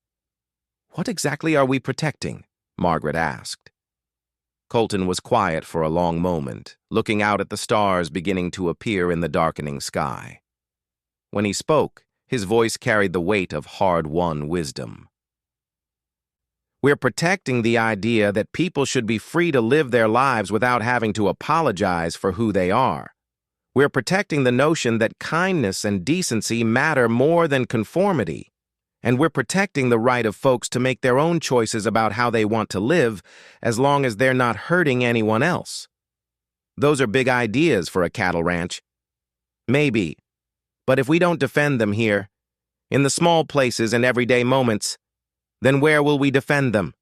What exactly are we protecting? Margaret asked. Colton was quiet for a long moment, looking out at the stars beginning to appear in the darkening sky. When he spoke, his voice carried the weight of hard-won wisdom. We're protecting the idea that people should be free to live their lives without having to apologize for who they are. We're protecting the notion that kindness and decency matter more than conformity. And we're protecting the right of folks to make their own choices about how they want to live, as long as they're not hurting anyone else. Those are big ideas for a cattle ranch. Maybe. But if we don't defend them here, in the small places and everyday moments, then where will we defend them?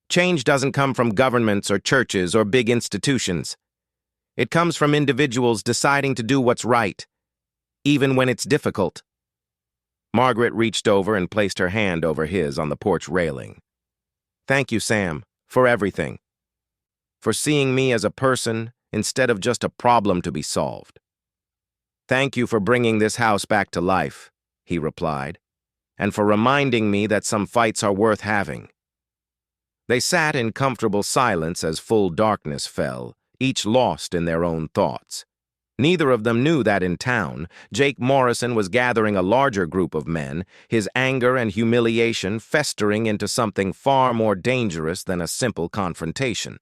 Change doesn't come from governments or churches or big institutions. It comes from individuals deciding to do what's right, even when it's difficult. Margaret reached over and placed her hand over his on the porch railing. Thank you, Sam, for everything. For seeing me as a person instead of just a problem to be solved. Thank you for bringing this house back to life, he replied, and for reminding me that some fights are worth having. They sat in comfortable silence as full darkness fell, each lost in their own thoughts. Neither of them knew that in town, Jake Morrison was gathering a larger group of men, his anger and humiliation festering into something far more dangerous than a simple confrontation.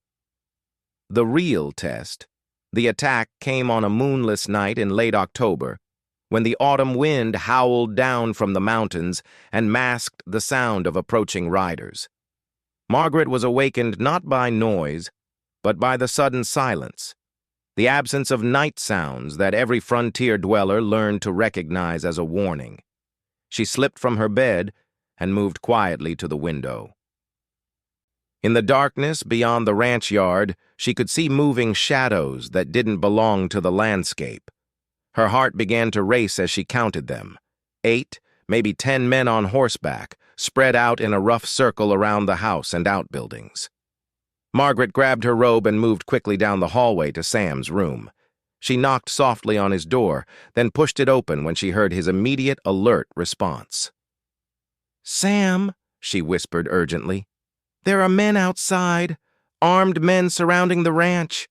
The real test, the attack, came on a moonless night in late October, when the autumn wind howled down from the mountains and masked the sound of approaching riders. Margaret was awakened not by noise, but by the sudden silence, the absence of night sounds that every frontier dweller learned to recognize as a warning. She slipped from her bed and moved quietly to the window. In the darkness beyond the ranch yard, she could see moving shadows that didn't belong to the landscape. Her heart began to race as she counted them. 8, maybe 10 men on horseback, spread out in a rough circle around the house and outbuildings. Margaret grabbed her robe and moved quickly down the hallway to Sam's room. She knocked softly on his door, then pushed it open when she heard his immediate, alert response. "Sam," she whispered urgently, "there are men outside, armed men surrounding the ranch."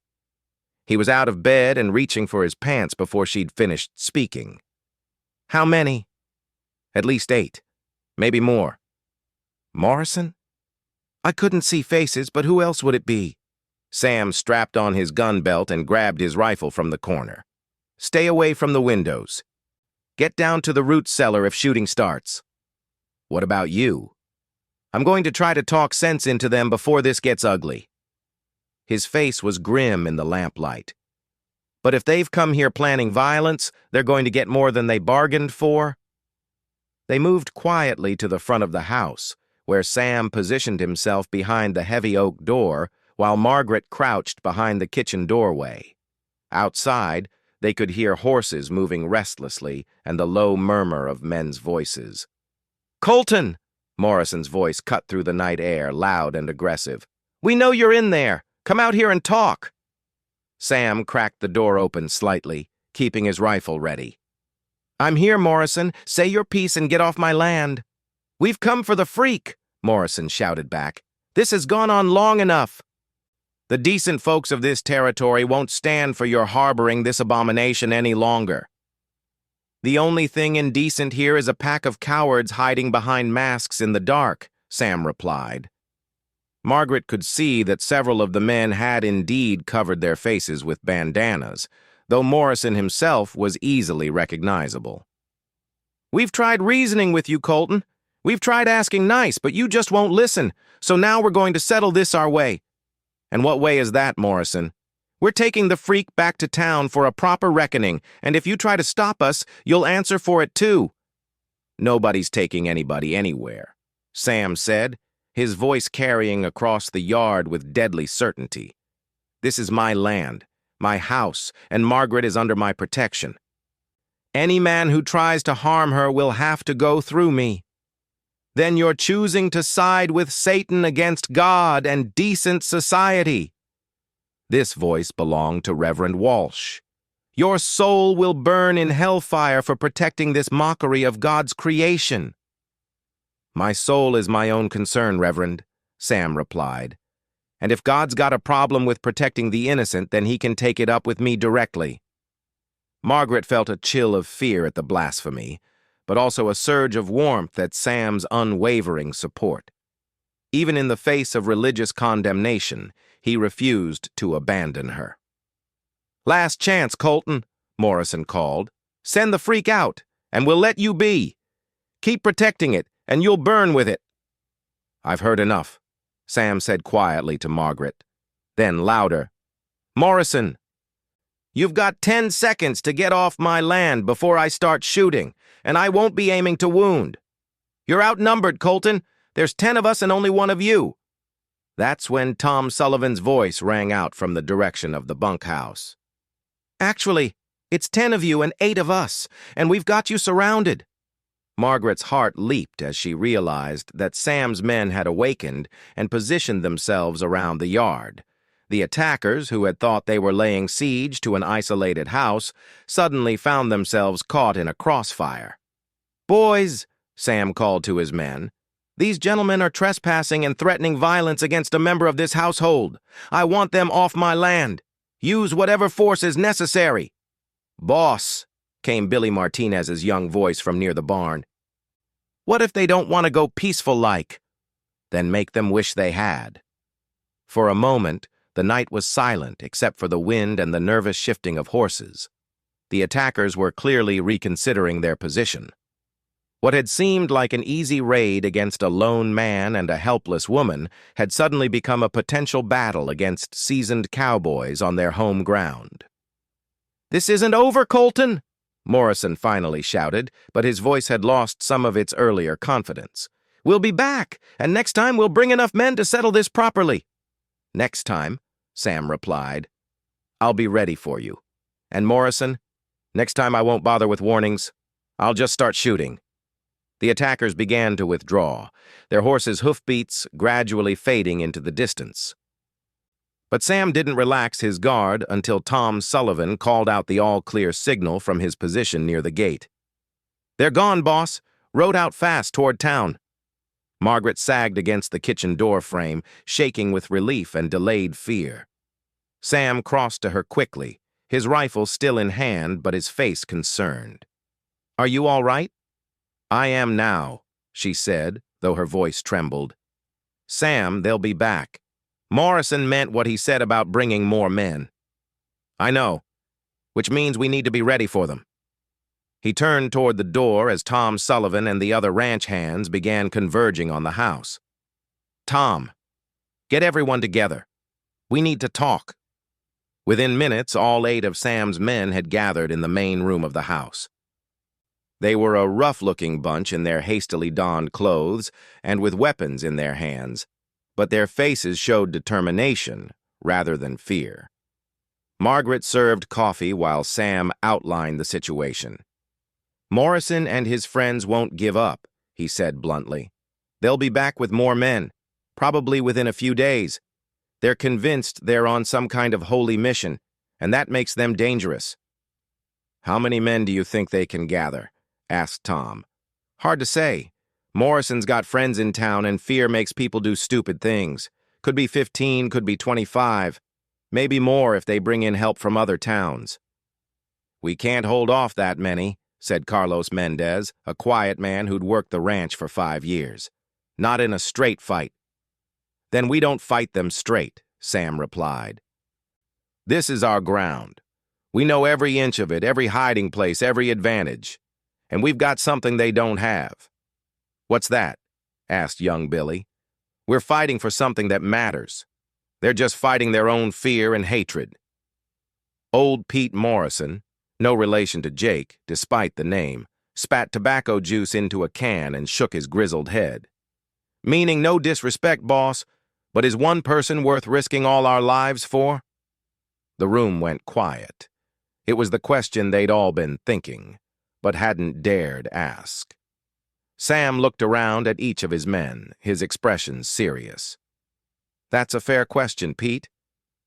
He was out of bed and reaching for his pants before she'd finished speaking. "How many?" "At least 8. Maybe more." "Morrison?" "I couldn't see faces, but who else would it be?" Sam strapped on his gun belt and grabbed his rifle from the corner. "Stay away from the windows. Get down to the root cellar if shooting starts." "What about you?" "I'm going to try to talk sense into them before this gets ugly." His face was grim in the lamplight. But if they've come here planning violence, they're going to get more than they bargained for. They moved quietly to the front of the house, where Sam positioned himself behind the heavy oak door while Margaret crouched behind the kitchen doorway. Outside, they could hear horses moving restlessly and the low murmur of men's voices. "Colton!" Morrison's voice cut through the night air, loud and aggressive. "We know you're in there. Come out here and talk." Sam cracked the door open slightly, keeping his rifle ready. "I'm here, Morrison. Say your piece and get off my land." "We've come for the freak," Morrison shouted back. "This has gone on long enough." "The decent folks of this territory won't stand for your harboring this abomination any longer." "The only thing indecent here is a pack of cowards hiding behind masks in the dark," Sam replied. Margaret could see that several of the men had indeed covered their faces with bandanas, though Morrison himself was easily recognizable. "We've tried reasoning with you, Colton. We've tried asking nice, but you just won't listen, so now we're going to settle this our way." "And what way is that, Morrison?" "We're taking the freak back to town for a proper reckoning, and if you try to stop us, you'll answer for it too." "Nobody's taking anybody anywhere," Sam said, his voice carrying across the yard with deadly certainty. "This is my land, my house, and Margaret is under my protection. Any man who tries to harm her will have to go through me." "Then you're choosing to side with Satan against God and decent society." This voice belonged to Reverend Walsh. "Your soul will burn in hellfire for protecting this mockery of God's creation." "My soul is my own concern, Reverend," Sam replied. "And if God's got a problem with protecting the innocent, then he can take it up with me directly." Margaret felt a chill of fear at the blasphemy, but also a surge of warmth at Sam's unwavering support. Even in the face of religious condemnation, he refused to abandon her. "Last chance, Colton," Morrison called. "Send the freak out, and we'll let you be. Keep protecting it, and you'll burn with it." "I've heard enough," Sam said quietly to Margaret. Then louder, "Morrison, you've got 10 seconds to get off my land before I start shooting, and I won't be aiming to wound. You're outnumbered, Colton. There's 10 of us and only 1 of you." That's when Tom Sullivan's voice rang out from the direction of the bunkhouse. "Actually, it's 10 of you and 8 of us, and we've got you surrounded." Margaret's heart leaped as she realized that Sam's men had awakened and positioned themselves around the yard. The attackers, who had thought they were laying siege to an isolated house, suddenly found themselves caught in a crossfire. "Boys," Sam called to his men, "these gentlemen are trespassing and threatening violence against a member of this household. I want them off my land. Use whatever force is necessary." "Boss," came Billy Martinez's young voice from near the barn. "What if they don't want to go peaceful-like?" "Then make them wish they had." For a moment, the night was silent except for the wind and the nervous shifting of horses. The attackers were clearly reconsidering their position. What had seemed like an easy raid against a lone man and a helpless woman had suddenly become a potential battle against seasoned cowboys on their home ground. "This isn't over, Colton!" Morrison finally shouted, but his voice had lost some of its earlier confidence. "We'll be back, and next time we'll bring enough men to settle this properly." "Next time," Sam replied, "I'll be ready for you. And Morrison, next time I won't bother with warnings. I'll just start shooting." The attackers began to withdraw, their horses' hoofbeats gradually fading into the distance. But Sam didn't relax his guard until Tom Sullivan called out the all-clear signal from his position near the gate. "They're gone, boss. Rode out fast toward town." Margaret sagged against the kitchen door frame, shaking with relief and delayed fear. Sam crossed to her quickly, his rifle still in hand but his face concerned. "Are you all right?" "I am now," she said, though her voice trembled. "Sam, they'll be back. Morrison meant what he said about bringing more men." "I know, which means we need to be ready for them." He turned toward the door as Tom Sullivan and the other ranch hands began converging on the house. "Tom, get everyone together. We need to talk." Within minutes, all 8 of Sam's men had gathered in the main room of the house. They were a rough-looking bunch in their hastily donned clothes and with weapons in their hands, but their faces showed determination rather than fear. Margaret served coffee while Sam outlined the situation. "Morrison and his friends won't give up," he said bluntly. "They'll be back with more men, probably within a few days. They're convinced they're on some kind of holy mission, and that makes them dangerous." "How many men do you think they can gather?" asked Tom. "Hard to say. Morrison's got friends in town, and fear makes people do stupid things. Could be 15, could be 25. Maybe more if they bring in help from other towns." "We can't hold off that many," said Carlos Mendez, a quiet man who'd worked the ranch for 5 years. "Not in a straight fight." "Then we don't fight them straight," Sam replied. "This is our ground. We know every inch of it, every hiding place, every advantage. And we've got something they don't have." "What's that?" asked young Billy. "We're fighting for something that matters. They're just fighting their own fear and hatred." Old Pete Morrison, no relation to Jake, despite the name, spat tobacco juice into a can and shook his grizzled head. "Meaning no disrespect, boss, but is one person worth risking all our lives for?" The room went quiet. It was the question they'd all been thinking, but hadn't dared ask. Sam looked around at each of his men, his expression serious. "That's a fair question, Pete,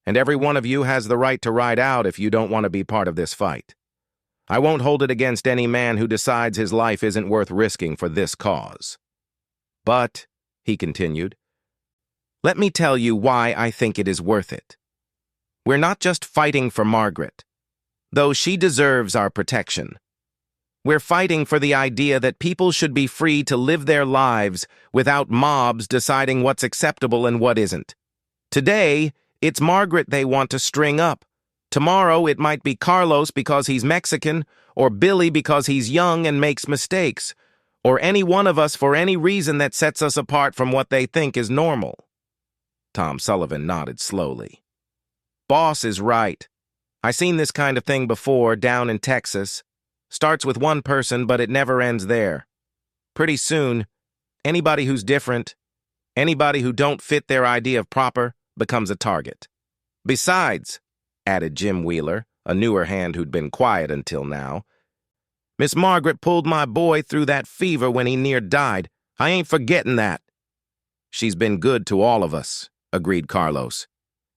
and every one of you has the right to ride out if you don't want to be part of this fight. I won't hold it against any man who decides his life isn't worth risking for this cause. But," he continued, "let me tell you why I think it is worth it. We're not just fighting for Margaret, though she deserves our protection. We're fighting for the idea that people should be free to live their lives without mobs deciding what's acceptable and what isn't. Today, it's Margaret they want to string up. Tomorrow, it might be Carlos because he's Mexican, or Billy because he's young and makes mistakes, or any one of us for any reason that sets us apart from what they think is normal." Tom Sullivan nodded slowly. "Boss is right. I seen this kind of thing before down in Texas. Starts with one person, but it never ends there. Pretty soon, anybody who's different, anybody who don't fit their idea of proper, becomes a target. Besides," added Jim Wheeler, a newer hand who'd been quiet until now, "Miss Margaret pulled my boy through that fever when he near died. I ain't forgetting that." "She's been good to all of us," agreed Carlos.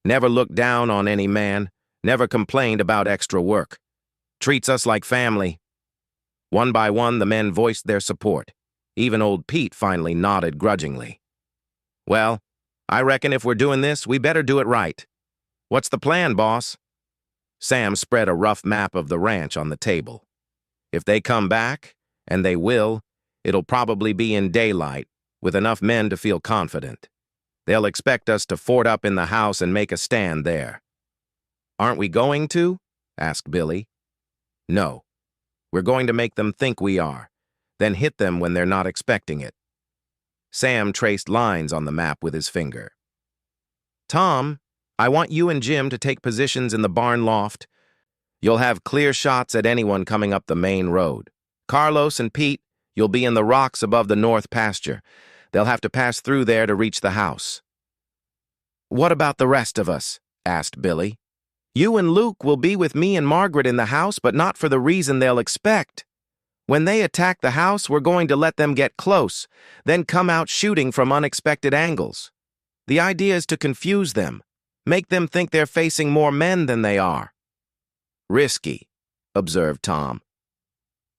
"Never looked down on any man, never complained about extra work. Treats us like family." One by one, the men voiced their support. Even old Pete finally nodded grudgingly. "Well, I reckon if we're doing this, we better do it right. What's the plan, boss?" Sam spread a rough map of the ranch on the table. "If they come back, and they will, it'll probably be in daylight, with enough men to feel confident. They'll expect us to fort up in the house and make a stand there." "Aren't we going to?" asked Billy. "No. We're going to make them think we are, then hit them when they're not expecting it." Sam traced lines on the map with his finger. "Tom, I want you and Jim to take positions in the barn loft. You'll have clear shots at anyone coming up the main road. Carlos and Pete, you'll be in the rocks above the north pasture. They'll have to pass through there to reach the house." "What about the rest of us?" asked Billy. "You and Luke will be with me and Margaret in the house, but not for the reason they'll expect. When they attack the house, we're going to let them get close, then come out shooting from unexpected angles. The idea is to confuse them, make them think they're facing more men than they are." "Risky," observed Tom.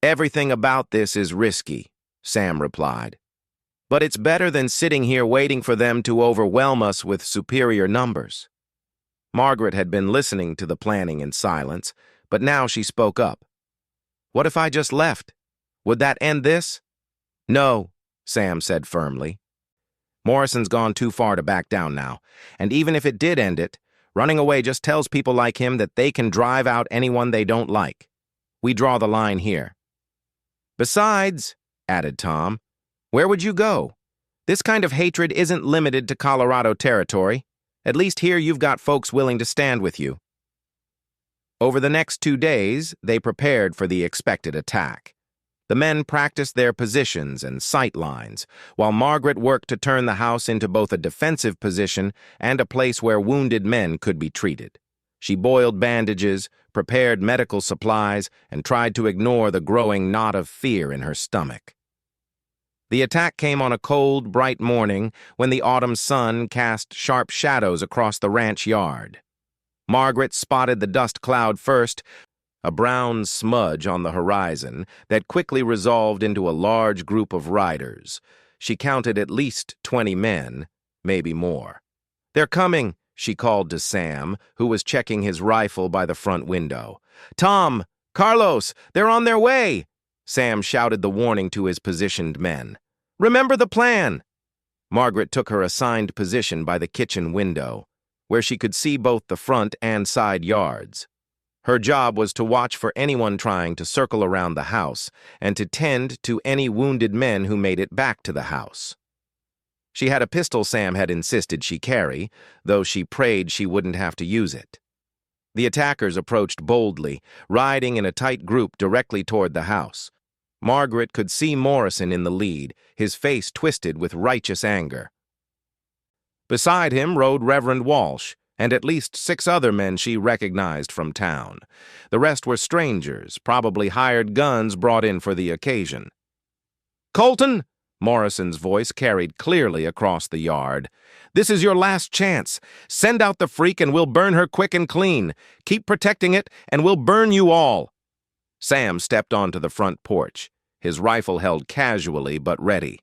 "Everything about this is risky," Sam replied. "But it's better than sitting here waiting for them to overwhelm us with superior numbers." Margaret had been listening to the planning in silence, but now she spoke up. "What if I just left? Would that end this?" "No," Sam said firmly. "Morrison's gone too far to back down now, and even if it did end it, running away just tells people like him that they can drive out anyone they don't like. We draw the line here." "Besides," added Tom, "where would you go? This kind of hatred isn't limited to Colorado territory. At least here you've got folks willing to stand with you." Over the next 2 days, they prepared for the expected attack. The men practiced their positions and sight lines, while Margaret worked to turn the house into both a defensive position and a place where wounded men could be treated. She boiled bandages, prepared medical supplies, and tried to ignore the growing knot of fear in her stomach. The attack came on a cold, bright morning when the autumn sun cast sharp shadows across the ranch yard. Margaret spotted the dust cloud first, a brown smudge on the horizon that quickly resolved into a large group of riders. She counted at least 20 men, maybe more. "They're coming," she called to Sam, who was checking his rifle by the front window. "Tom! Carlos! They're on their way!" Sam shouted the warning to his positioned men. "Remember the plan!" Margaret took her assigned position by the kitchen window, where she could see both the front and side yards. Her job was to watch for anyone trying to circle around the house and to tend to any wounded men who made it back to the house. She had a pistol Sam had insisted she carry, though she prayed she wouldn't have to use it. The attackers approached boldly, riding in a tight group directly toward the house. Margaret could see Morrison in the lead, his face twisted with righteous anger. Beside him rode Reverend Walsh, and at least 6 other men she recognized from town. The rest were strangers, probably hired guns brought in for the occasion. "Colton!" Morrison's voice carried clearly across the yard. "This is your last chance. Send out the freak and we'll burn her quick and clean. Keep protecting it and we'll burn you all." Sam stepped onto the front porch, his rifle held casually but ready.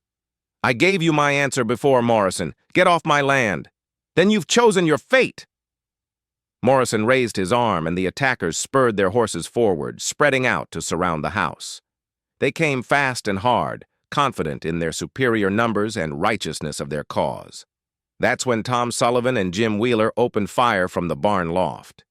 "I gave you my answer before, Morrison. Get off my land. Then you've chosen your fate." Morrison raised his arm and the attackers spurred their horses forward, spreading out to surround the house. They came fast and hard, confident in their superior numbers and righteousness of their cause. That's when Tom Sullivan and Jim Wheeler opened fire from the barn loft.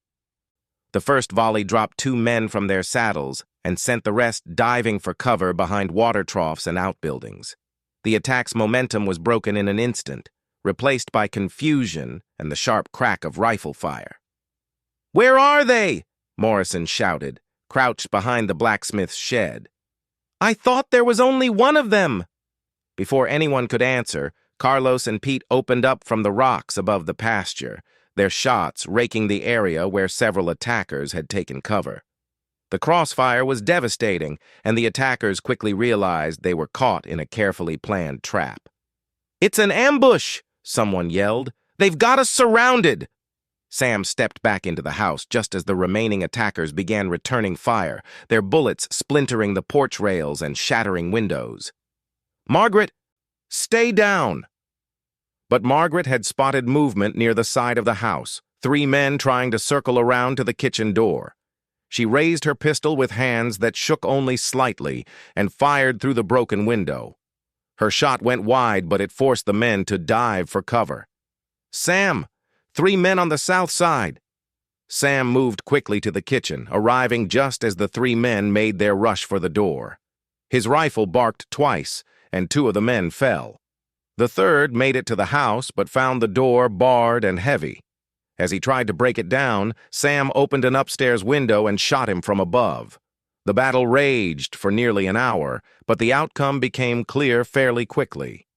The first volley dropped 2 men from their saddles and sent the rest diving for cover behind water troughs and outbuildings. The attack's momentum was broken in an instant, replaced by confusion and the sharp crack of rifle fire. "Where are they?" Morrison shouted, crouched behind the blacksmith's shed. "I thought there was only one of them." Before anyone could answer, Carlos and Pete opened up from the rocks above the pasture, their shots raking the area where several attackers had taken cover. The crossfire was devastating, and the attackers quickly realized they were caught in a carefully planned trap. "It's an ambush!" someone yelled. "They've got us surrounded!" Sam stepped back into the house just as the remaining attackers began returning fire, their bullets splintering the porch rails and shattering windows. "Margaret, stay down!" But Margaret had spotted movement near the side of the house, 3 men trying to circle around to the kitchen door. She raised her pistol with hands that shook only slightly and fired through the broken window. Her shot went wide, but it forced the men to dive for cover. "Sam, 3 men on the south side." Sam moved quickly to the kitchen, arriving just as the 3 men made their rush for the door. His rifle barked twice, and 2 of the men fell. The third made it to the house, but found the door barred and heavy. As he tried to break it down, Sam opened an upstairs window and shot him from above. The battle raged for nearly an hour, but the outcome became clear fairly quickly.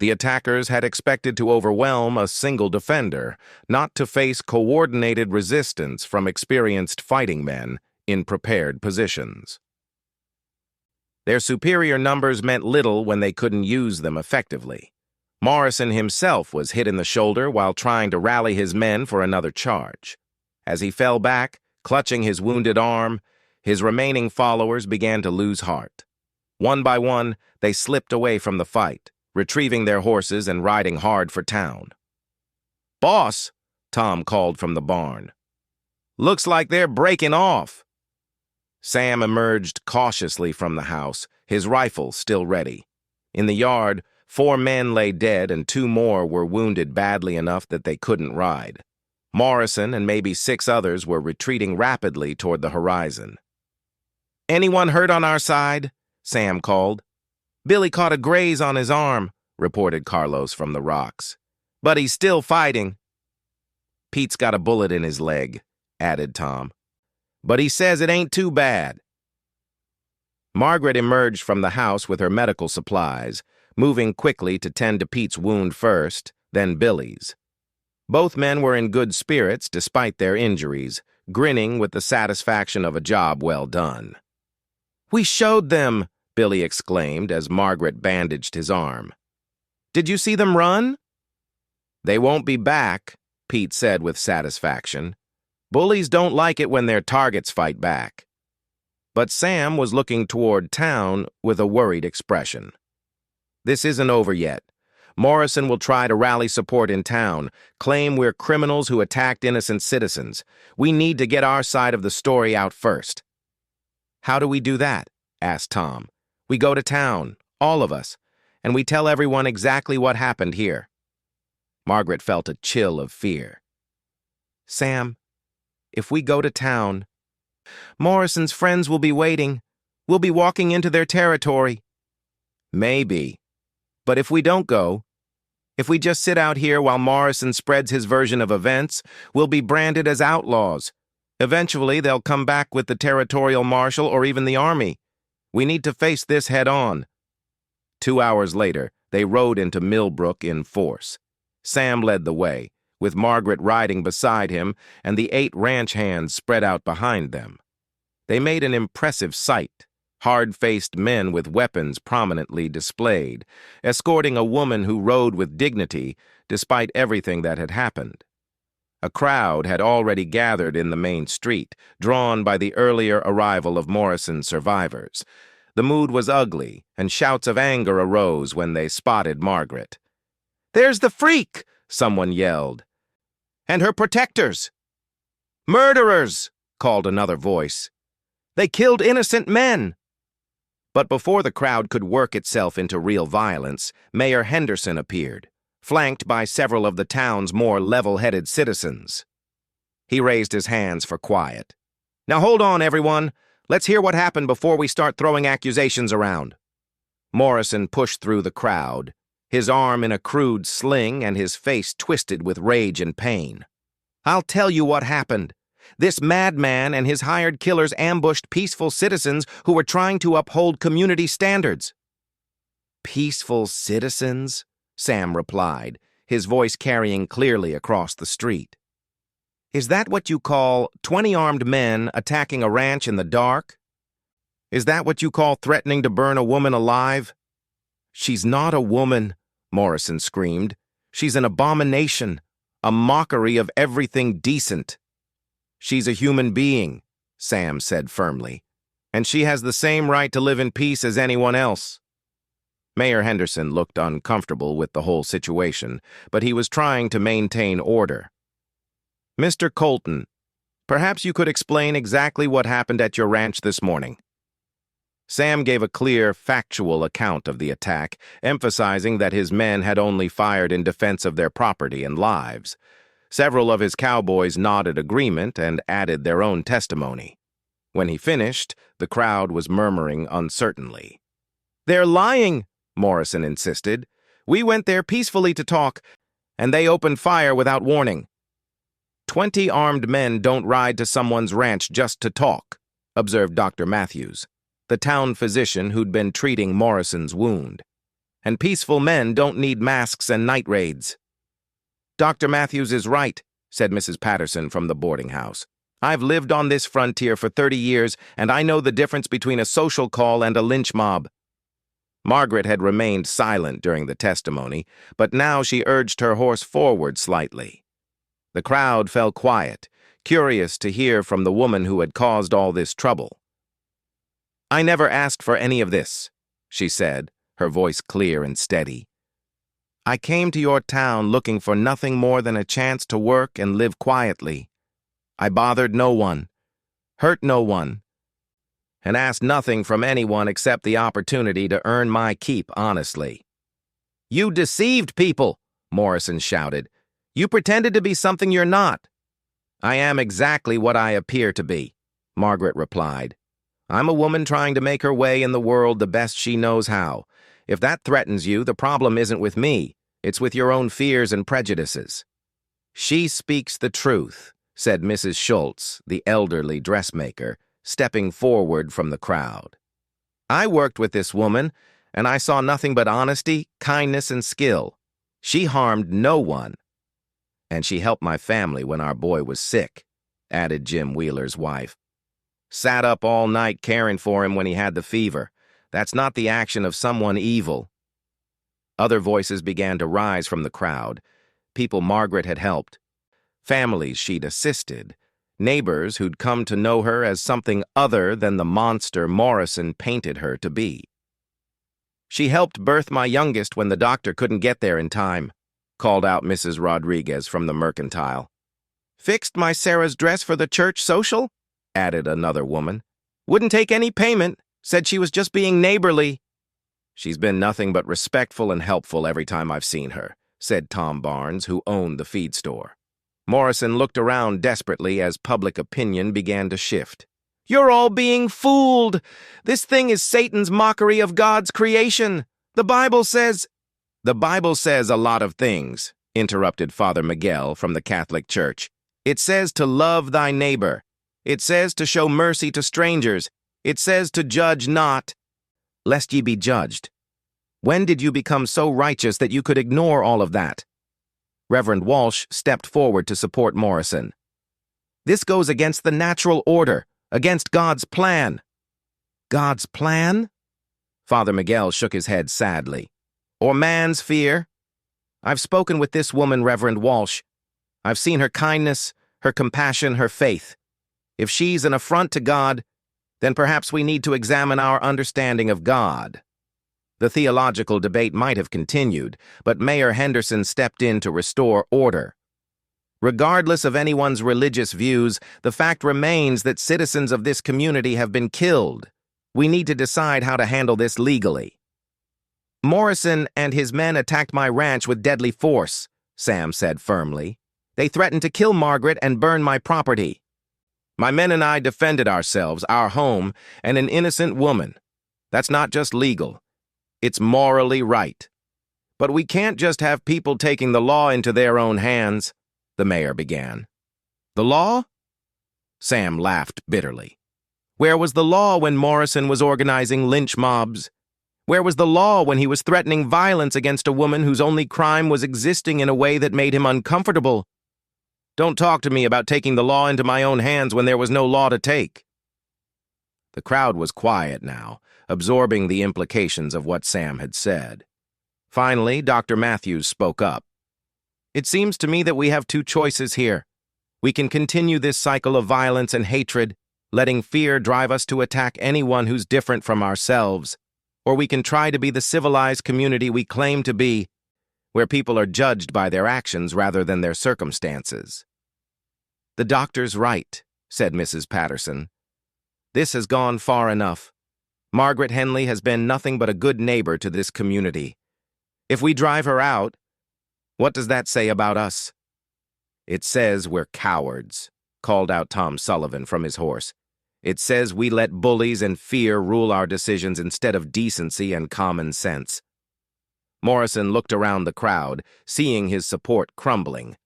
The attackers had expected to overwhelm a single defender, not to face coordinated resistance from experienced fighting men in prepared positions. Their superior numbers meant little when they couldn't use them effectively. Morrison himself was hit in the shoulder while trying to rally his men for another charge. As he fell back, clutching his wounded arm, his remaining followers began to lose heart. One by one, they slipped away from the fight, retrieving their horses and riding hard for town. "Boss," Tom called from the barn. "Looks like they're breaking off." Sam emerged cautiously from the house, his rifle still ready. In the yard, 4 men lay dead and 2 more were wounded badly enough that they couldn't ride. Morrison and maybe 6 others were retreating rapidly toward the horizon. "Anyone hurt on our side?" Sam called. "Billy caught a graze on his arm," reported Carlos from the rocks. "But he's still fighting." "Pete's got a bullet in his leg," added Tom. But he says it ain't too bad. Margaret emerged from the house with her medical supplies, moving quickly to tend to Pete's wound first, then Billy's. Both men were in good spirits despite their injuries, grinning with the satisfaction of a job well done. "We showed them," Billy exclaimed as Margaret bandaged his arm. "Did you see them run?" "They won't be back," Pete said with satisfaction. "Bullies don't like it when their targets fight back." But Sam was looking toward town with a worried expression. "This isn't over yet. Morrison will try to rally support in town, claim we're criminals who attacked innocent citizens. We need to get our side of the story out first." "How do we do that?" asked Tom. "We go to town, all of us, and we tell everyone exactly what happened here." Margaret felt a chill of fear. "Sam, if we go to town, Morrison's friends will be waiting. We'll be walking into their territory." "Maybe. But if we don't go, if we just sit out here while Morrison spreads his version of events, we'll be branded as outlaws. Eventually, they'll come back with the territorial marshal or even the army. We need to face this head on." 2 hours later, they rode into Millbrook in force. Sam led the way, with Margaret riding beside him and the 8 ranch hands spread out behind them. They made an impressive sight, hard-faced men with weapons prominently displayed, escorting a woman who rode with dignity despite everything that had happened. A crowd had already gathered in the main street, drawn by the earlier arrival of Morrison's survivors. The mood was ugly, and shouts of anger arose when they spotted Margaret. "There's the freak!" someone yelled. "And her protectors!" "Murderers!" called another voice. "They killed innocent men!" But before the crowd could work itself into real violence, Mayor Henderson appeared, flanked by several of the town's more level-headed citizens. He raised his hands for quiet. "Now hold on, everyone. Let's hear what happened before we start throwing accusations around." Morrison pushed through the crowd, his arm in a crude sling and his face twisted with rage and pain. "I'll tell you what happened. This madman and his hired killers ambushed peaceful citizens who were trying to uphold community standards." "Peaceful citizens?" Sam replied, his voice carrying clearly across the street. "Is that what you call 20 armed men attacking a ranch in the dark? Is that what you call threatening to burn a woman alive?" "She's not a woman," Morrison screamed. "She's an abomination, a mockery of everything decent." "She's a human being," Sam said firmly, "and she has the same right to live in peace as anyone else." Mayor Henderson looked uncomfortable with the whole situation, but he was trying to maintain order. "Mr. Colton, perhaps you could explain exactly what happened at your ranch this morning." Sam gave a clear, factual account of the attack, emphasizing that his men had only fired in defense of their property and lives. Several of his cowboys nodded agreement and added their own testimony. When he finished, the crowd was murmuring uncertainly. "They're lying," Morrison insisted. "We went there peacefully to talk, and they opened fire without warning." 20 armed men don't ride to someone's ranch just to talk, observed Dr. Matthews, the town physician who'd been treating Morrison's wound. "And peaceful men don't need masks and night raids." "Dr. Matthews is right," said Mrs. Patterson from the boarding house. "I've lived on this frontier for 30 years, and I know the difference between a social call and a lynch mob." Margaret had remained silent during the testimony, but now she urged her horse forward slightly. The crowd fell quiet, curious to hear from the woman who had caused all this trouble. "I never asked for any of this," she said, her voice clear and steady. "I came to your town looking for nothing more than a chance to work and live quietly. I bothered no one, hurt no one, and asked nothing from anyone except the opportunity to earn my keep honestly." "You deceived people," Morrison shouted. "You pretended to be something you're not." "I am exactly what I appear to be," Margaret replied. "I'm a woman trying to make her way in the world the best she knows how. If that threatens you, the problem isn't with me. It's with your own fears and prejudices." "She speaks the truth," said Mrs. Schultz, the elderly dressmaker, stepping forward from the crowd. I worked with this woman, and I saw nothing but honesty, kindness, and skill. She harmed no one. And she helped my family when our boy was sick, added Jim Wheeler's wife. Sat up all night caring for him when he had the fever. That's not the action of someone evil. Other voices began to rise from the crowd. People Margaret had helped. Families she'd assisted. Neighbors who'd come to know her as something other than the monster Morrison painted her to be. She helped birth my youngest when the doctor couldn't get there in time, called out Mrs. Rodriguez from the mercantile. Fixed my Sarah's dress for the church social, added another woman. Wouldn't take any payment, said she was just being neighborly. She's been nothing but respectful and helpful every time I've seen her, said Tom Barnes, who owned the feed store. Morrison looked around desperately as public opinion began to shift. You're all being fooled. This thing is Satan's mockery of God's creation. The Bible says a lot of things, interrupted Father Miguel from the Catholic Church. It says to love thy neighbor. It says to show mercy to strangers. It says to judge not, lest ye be judged. When did you become so righteous that you could ignore all of that? Reverend Walsh stepped forward to support Morrison. This goes against the natural order, against God's plan. God's plan? Father Miguel shook his head sadly. Or man's fear? I've spoken with this woman, Reverend Walsh. I've seen her kindness, her compassion, her faith. If she's an affront to God, then perhaps we need to examine our understanding of God. The theological debate might have continued, but Mayor Henderson stepped in to restore order. Regardless of anyone's religious views, the fact remains that citizens of this community have been killed. We need to decide how to handle this legally. Morrison and his men attacked my ranch with deadly force, Sam said firmly. They threatened to kill Margaret and burn my property. My men and I defended ourselves, our home, and an innocent woman. That's not just legal. It's morally right. But we can't just have people taking the law into their own hands, the mayor began. The law? Sam laughed bitterly. Where was the law when Morrison was organizing lynch mobs? Where was the law when he was threatening violence against a woman whose only crime was existing in a way that made him uncomfortable? Don't talk to me about taking the law into my own hands when there was no law to take. The crowd was quiet now, absorbing the implications of what Sam had said. Finally, Dr. Matthews spoke up. It seems to me that we have two choices here. We can continue this cycle of violence and hatred, letting fear drive us to attack anyone who's different from ourselves, or we can try to be the civilized community we claim to be, where people are judged by their actions rather than their circumstances. The doctor's right, said Mrs. Patterson. This has gone far enough. Margaret Henley has been nothing but a good neighbor to this community. If we drive her out, what does that say about us? It says we're cowards, called out Tom Sullivan from his horse. It says we let bullies and fear rule our decisions instead of decency and common sense. Morrison looked around the crowd, seeing his support crumbling.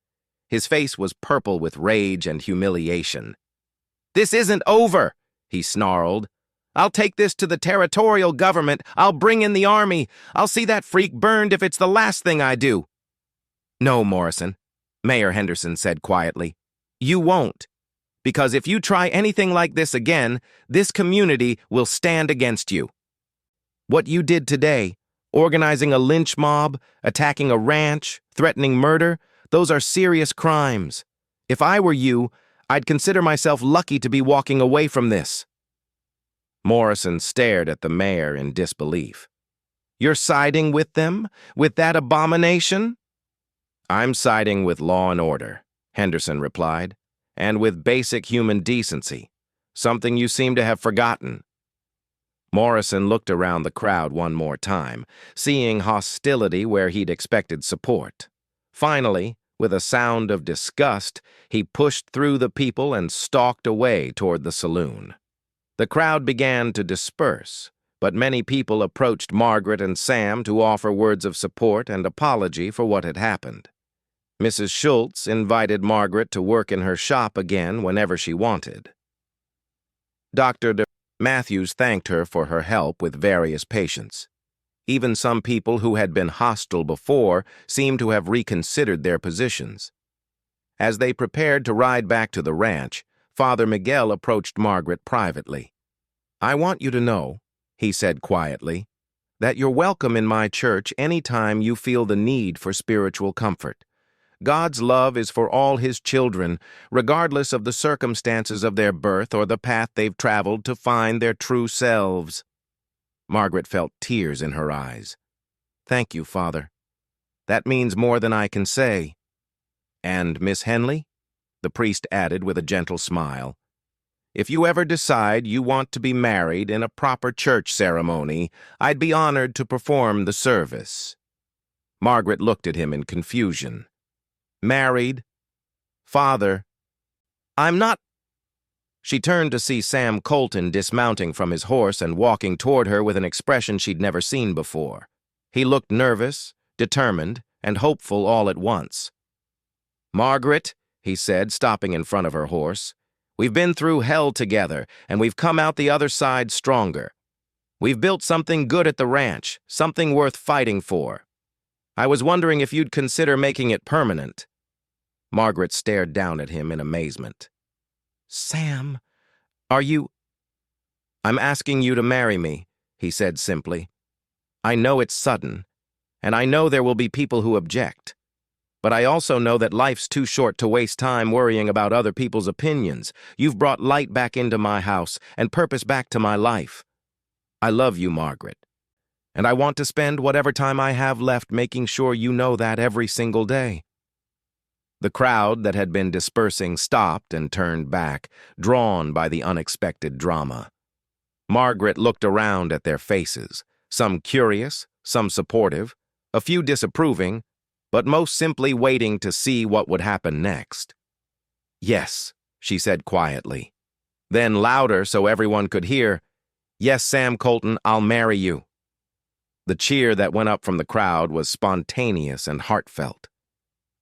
His face was purple with rage and humiliation. This isn't over, he snarled. I'll take this to the territorial government. I'll bring in the army. I'll see that freak burned if it's the last thing I do. No, Morrison, Mayor Henderson said quietly. You won't. Because if you try anything like this again, this community will stand against you. What you did today, organizing a lynch mob, attacking a ranch, threatening murder, those are serious crimes. If I were you, I'd consider myself lucky to be walking away from this. Morrison stared at the mayor in disbelief. You're siding with them? With that abomination? I'm siding with law and order, Henderson replied, and with basic human decency, something you seem to have forgotten. Morrison looked around the crowd one more time, seeing hostility where he'd expected support. Finally, with a sound of disgust, he pushed through the people and stalked away toward the saloon. The crowd began to disperse, but many people approached Margaret and Sam to offer words of support and apology for what had happened. Mrs. Schultz invited Margaret to work in her shop again whenever she wanted. Dr. Matthews thanked her for her help with various patients. Even some people who had been hostile before seemed to have reconsidered their positions. As they prepared to ride back to the ranch, Father Miguel approached Margaret privately. "I want you to know," he said quietly, "that you're welcome in my church any time you feel the need for spiritual comfort. God's love is for all his children, regardless of the circumstances of their birth or the path they've traveled to find their true selves." Margaret felt tears in her eyes. "Thank you, Father. That means more than I can say." "And Miss Henley?" the priest added with a gentle smile. "If you ever decide you want to be married in a proper church ceremony, I'd be honored to perform the service." Margaret looked at him in confusion. "Married? Father? I'm not—" She turned to see Sam Colton dismounting from his horse and walking toward her with an expression she'd never seen before. He looked nervous, determined, and hopeful all at once. "Margaret," he said, stopping in front of her horse, "we've been through hell together, and we've come out the other side stronger. We've built something good at the ranch, something worth fighting for. I was wondering if you'd consider making it permanent." Margaret stared down at him in amazement. "Sam, are you—" "I'm asking you to marry me," he said simply. "I know it's sudden, and I know there will be people who object. But I also know that life's too short to waste time worrying about other people's opinions. You've brought light back into my house and purpose back to my life. I love you, Margaret, and I want to spend whatever time I have left making sure you know that every single day." The crowd that had been dispersing stopped and turned back, drawn by the unexpected drama. Margaret looked around at their faces, some curious, some supportive, a few disapproving, but most simply waiting to see what would happen next. "Yes," she said quietly. Then louder so everyone could hear, "Yes, Sam Colton, I'll marry you." The cheer that went up from the crowd was spontaneous and heartfelt.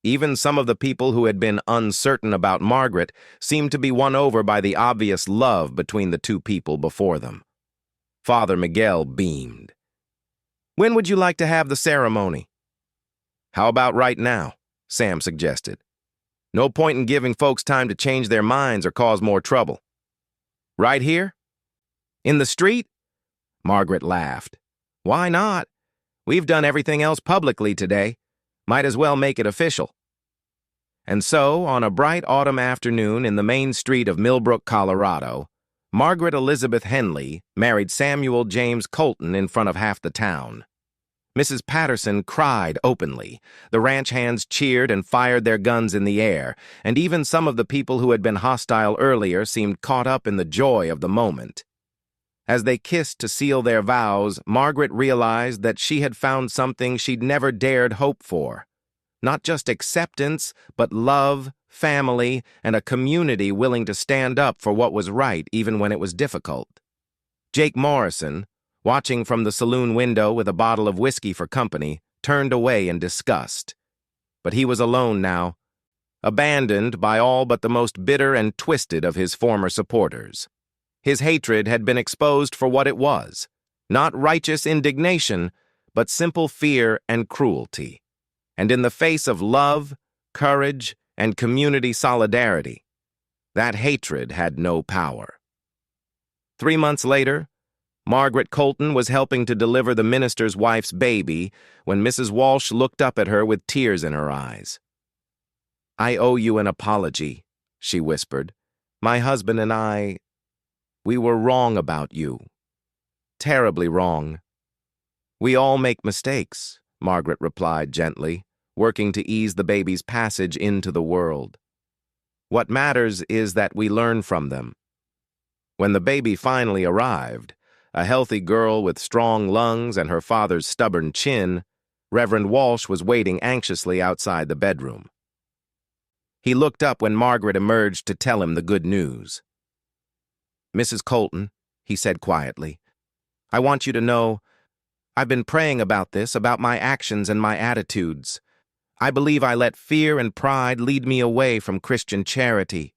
Even some of the people who had been uncertain about Margaret seemed to be won over by the obvious love between the two people before them. Father Miguel beamed. "When would you like to have the ceremony?" "How about right now?" Sam suggested. "No point in giving folks time to change their minds or cause more trouble." "Right here? In the street?" Margaret laughed. "Why not? We've done everything else publicly today. Might as well make it official." And so, on a bright autumn afternoon in the main street of Millbrook, Colorado, Margaret Elizabeth Henley married Samuel James Colton in front of half the town. Mrs. Patterson cried openly. The ranch hands cheered and fired their guns in the air, and even some of the people who had been hostile earlier seemed caught up in the joy of the moment. As they kissed to seal their vows, Margaret realized that she had found something she'd never dared hope for. Not just acceptance, but love, family, and a community willing to stand up for what was right even when it was difficult. Jake Morrison, watching from the saloon window with a bottle of whiskey for company, turned away in disgust. But he was alone now, abandoned by all but the most bitter and twisted of his former supporters. His hatred had been exposed for what it was, not righteous indignation, but simple fear and cruelty. And in the face of love, courage, and community solidarity, that hatred had no power. 3 months later, Margaret Colton was helping to deliver the minister's wife's baby when Mrs. Walsh looked up at her with tears in her eyes. "I owe you an apology," she whispered. "My husband and we were wrong about you. Terribly wrong." "We all make mistakes," Margaret replied gently, working to ease the baby's passage into the world. "What matters is that we learn from them." When the baby finally arrived, a healthy girl with strong lungs and her father's stubborn chin, Reverend Walsh was waiting anxiously outside the bedroom. He looked up when Margaret emerged to tell him the good news. "Mrs. Colton," he said quietly, "I want you to know I've been praying about this, about my actions and my attitudes. I believe I let fear and pride lead me away from Christian charity.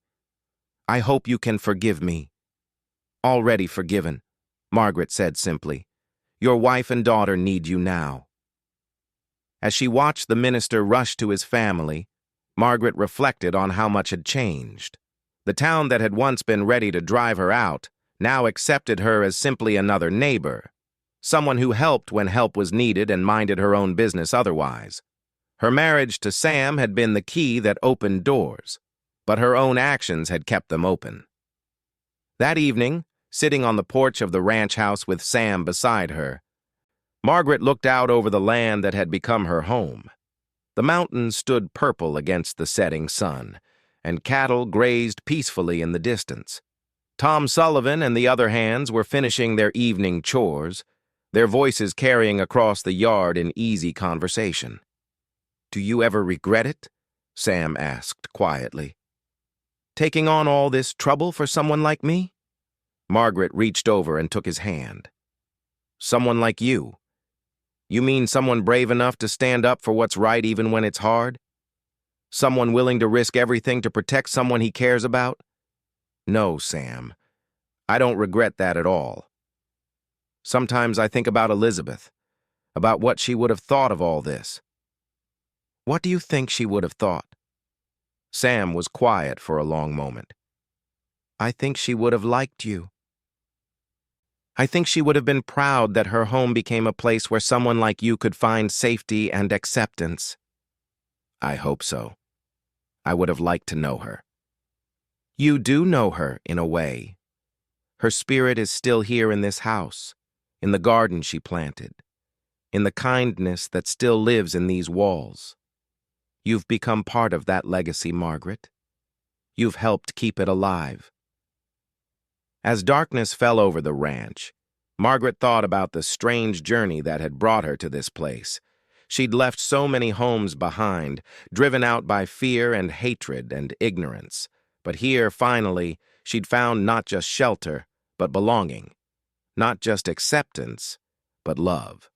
I hope you can forgive me." "Already forgiven," Margaret said simply. "Your wife and daughter need you now." As she watched the minister rush to his family, Margaret reflected on how much had changed. The town that had once been ready to drive her out now accepted her as simply another neighbor, someone who helped when help was needed and minded her own business otherwise. Her marriage to Sam had been the key that opened doors, but her own actions had kept them open. That evening, sitting on the porch of the ranch house with Sam beside her, Margaret looked out over the land that had become her home. The mountains stood purple against the setting sun, and cattle grazed peacefully in the distance. Tom Sullivan and the other hands were finishing their evening chores, their voices carrying across the yard in easy conversation. "Do you ever regret it?" Sam asked quietly. "Taking on all this trouble for someone like me?" Margaret reached over and took his hand. "Someone like you? You mean someone brave enough to stand up for what's right even when it's hard? Someone willing to risk everything to protect someone he cares about?" "No, Sam. I don't regret that at all. Sometimes I think about Elizabeth, about what she would have thought of all this." "What do you think she would have thought?" Sam was quiet for a long moment. "I think she would have liked you. I think she would have been proud that her home became a place where someone like you could find safety and acceptance." "I hope so. I would have liked to know her." "You do know her, in a way. Her spirit is still here in this house, in the garden she planted, in the kindness that still lives in these walls. You've become part of that legacy, Margaret. You've helped keep it alive." As darkness fell over the ranch, Margaret thought about the strange journey that had brought her to this place. She'd left so many homes behind, driven out by fear and hatred and ignorance. But here, finally, she'd found not just shelter, but belonging. Not just acceptance, but love.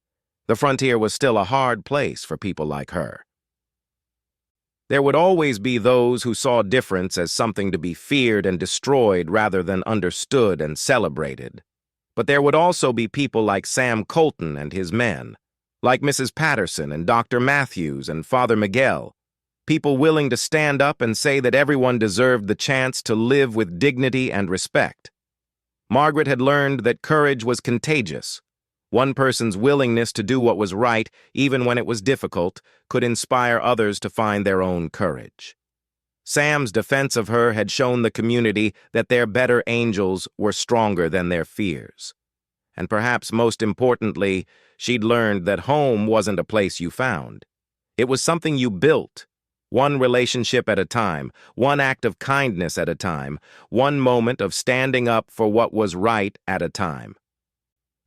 The frontier was still a hard place for people like her. There would always be those who saw difference as something to be feared and destroyed rather than understood and celebrated. But there would also be people like Sam Colton and his men, like Mrs. Patterson and Dr. Matthews and Father Miguel, people willing to stand up and say that everyone deserved the chance to live with dignity and respect. Margaret had learned that courage was contagious. One person's willingness to do what was right, even when it was difficult, could inspire others to find their own courage. Sam's defense of her had shown the community that their better angels were stronger than their fears. And perhaps most importantly, she'd learned that home wasn't a place you found. It was something you built, one relationship at a time, one act of kindness at a time, one moment of standing up for what was right at a time.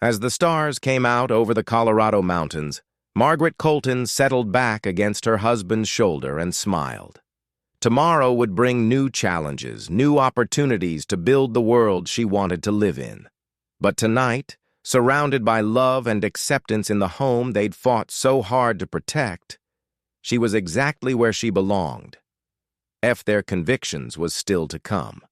As the stars came out over the Colorado mountains, Margaret Colton settled back against her husband's shoulder and smiled. Tomorrow would bring new challenges, new opportunities to build the world she wanted to live in. But tonight, surrounded by love and acceptance in the home they'd fought so hard to protect, she was exactly where she belonged. Their convictions was still to come.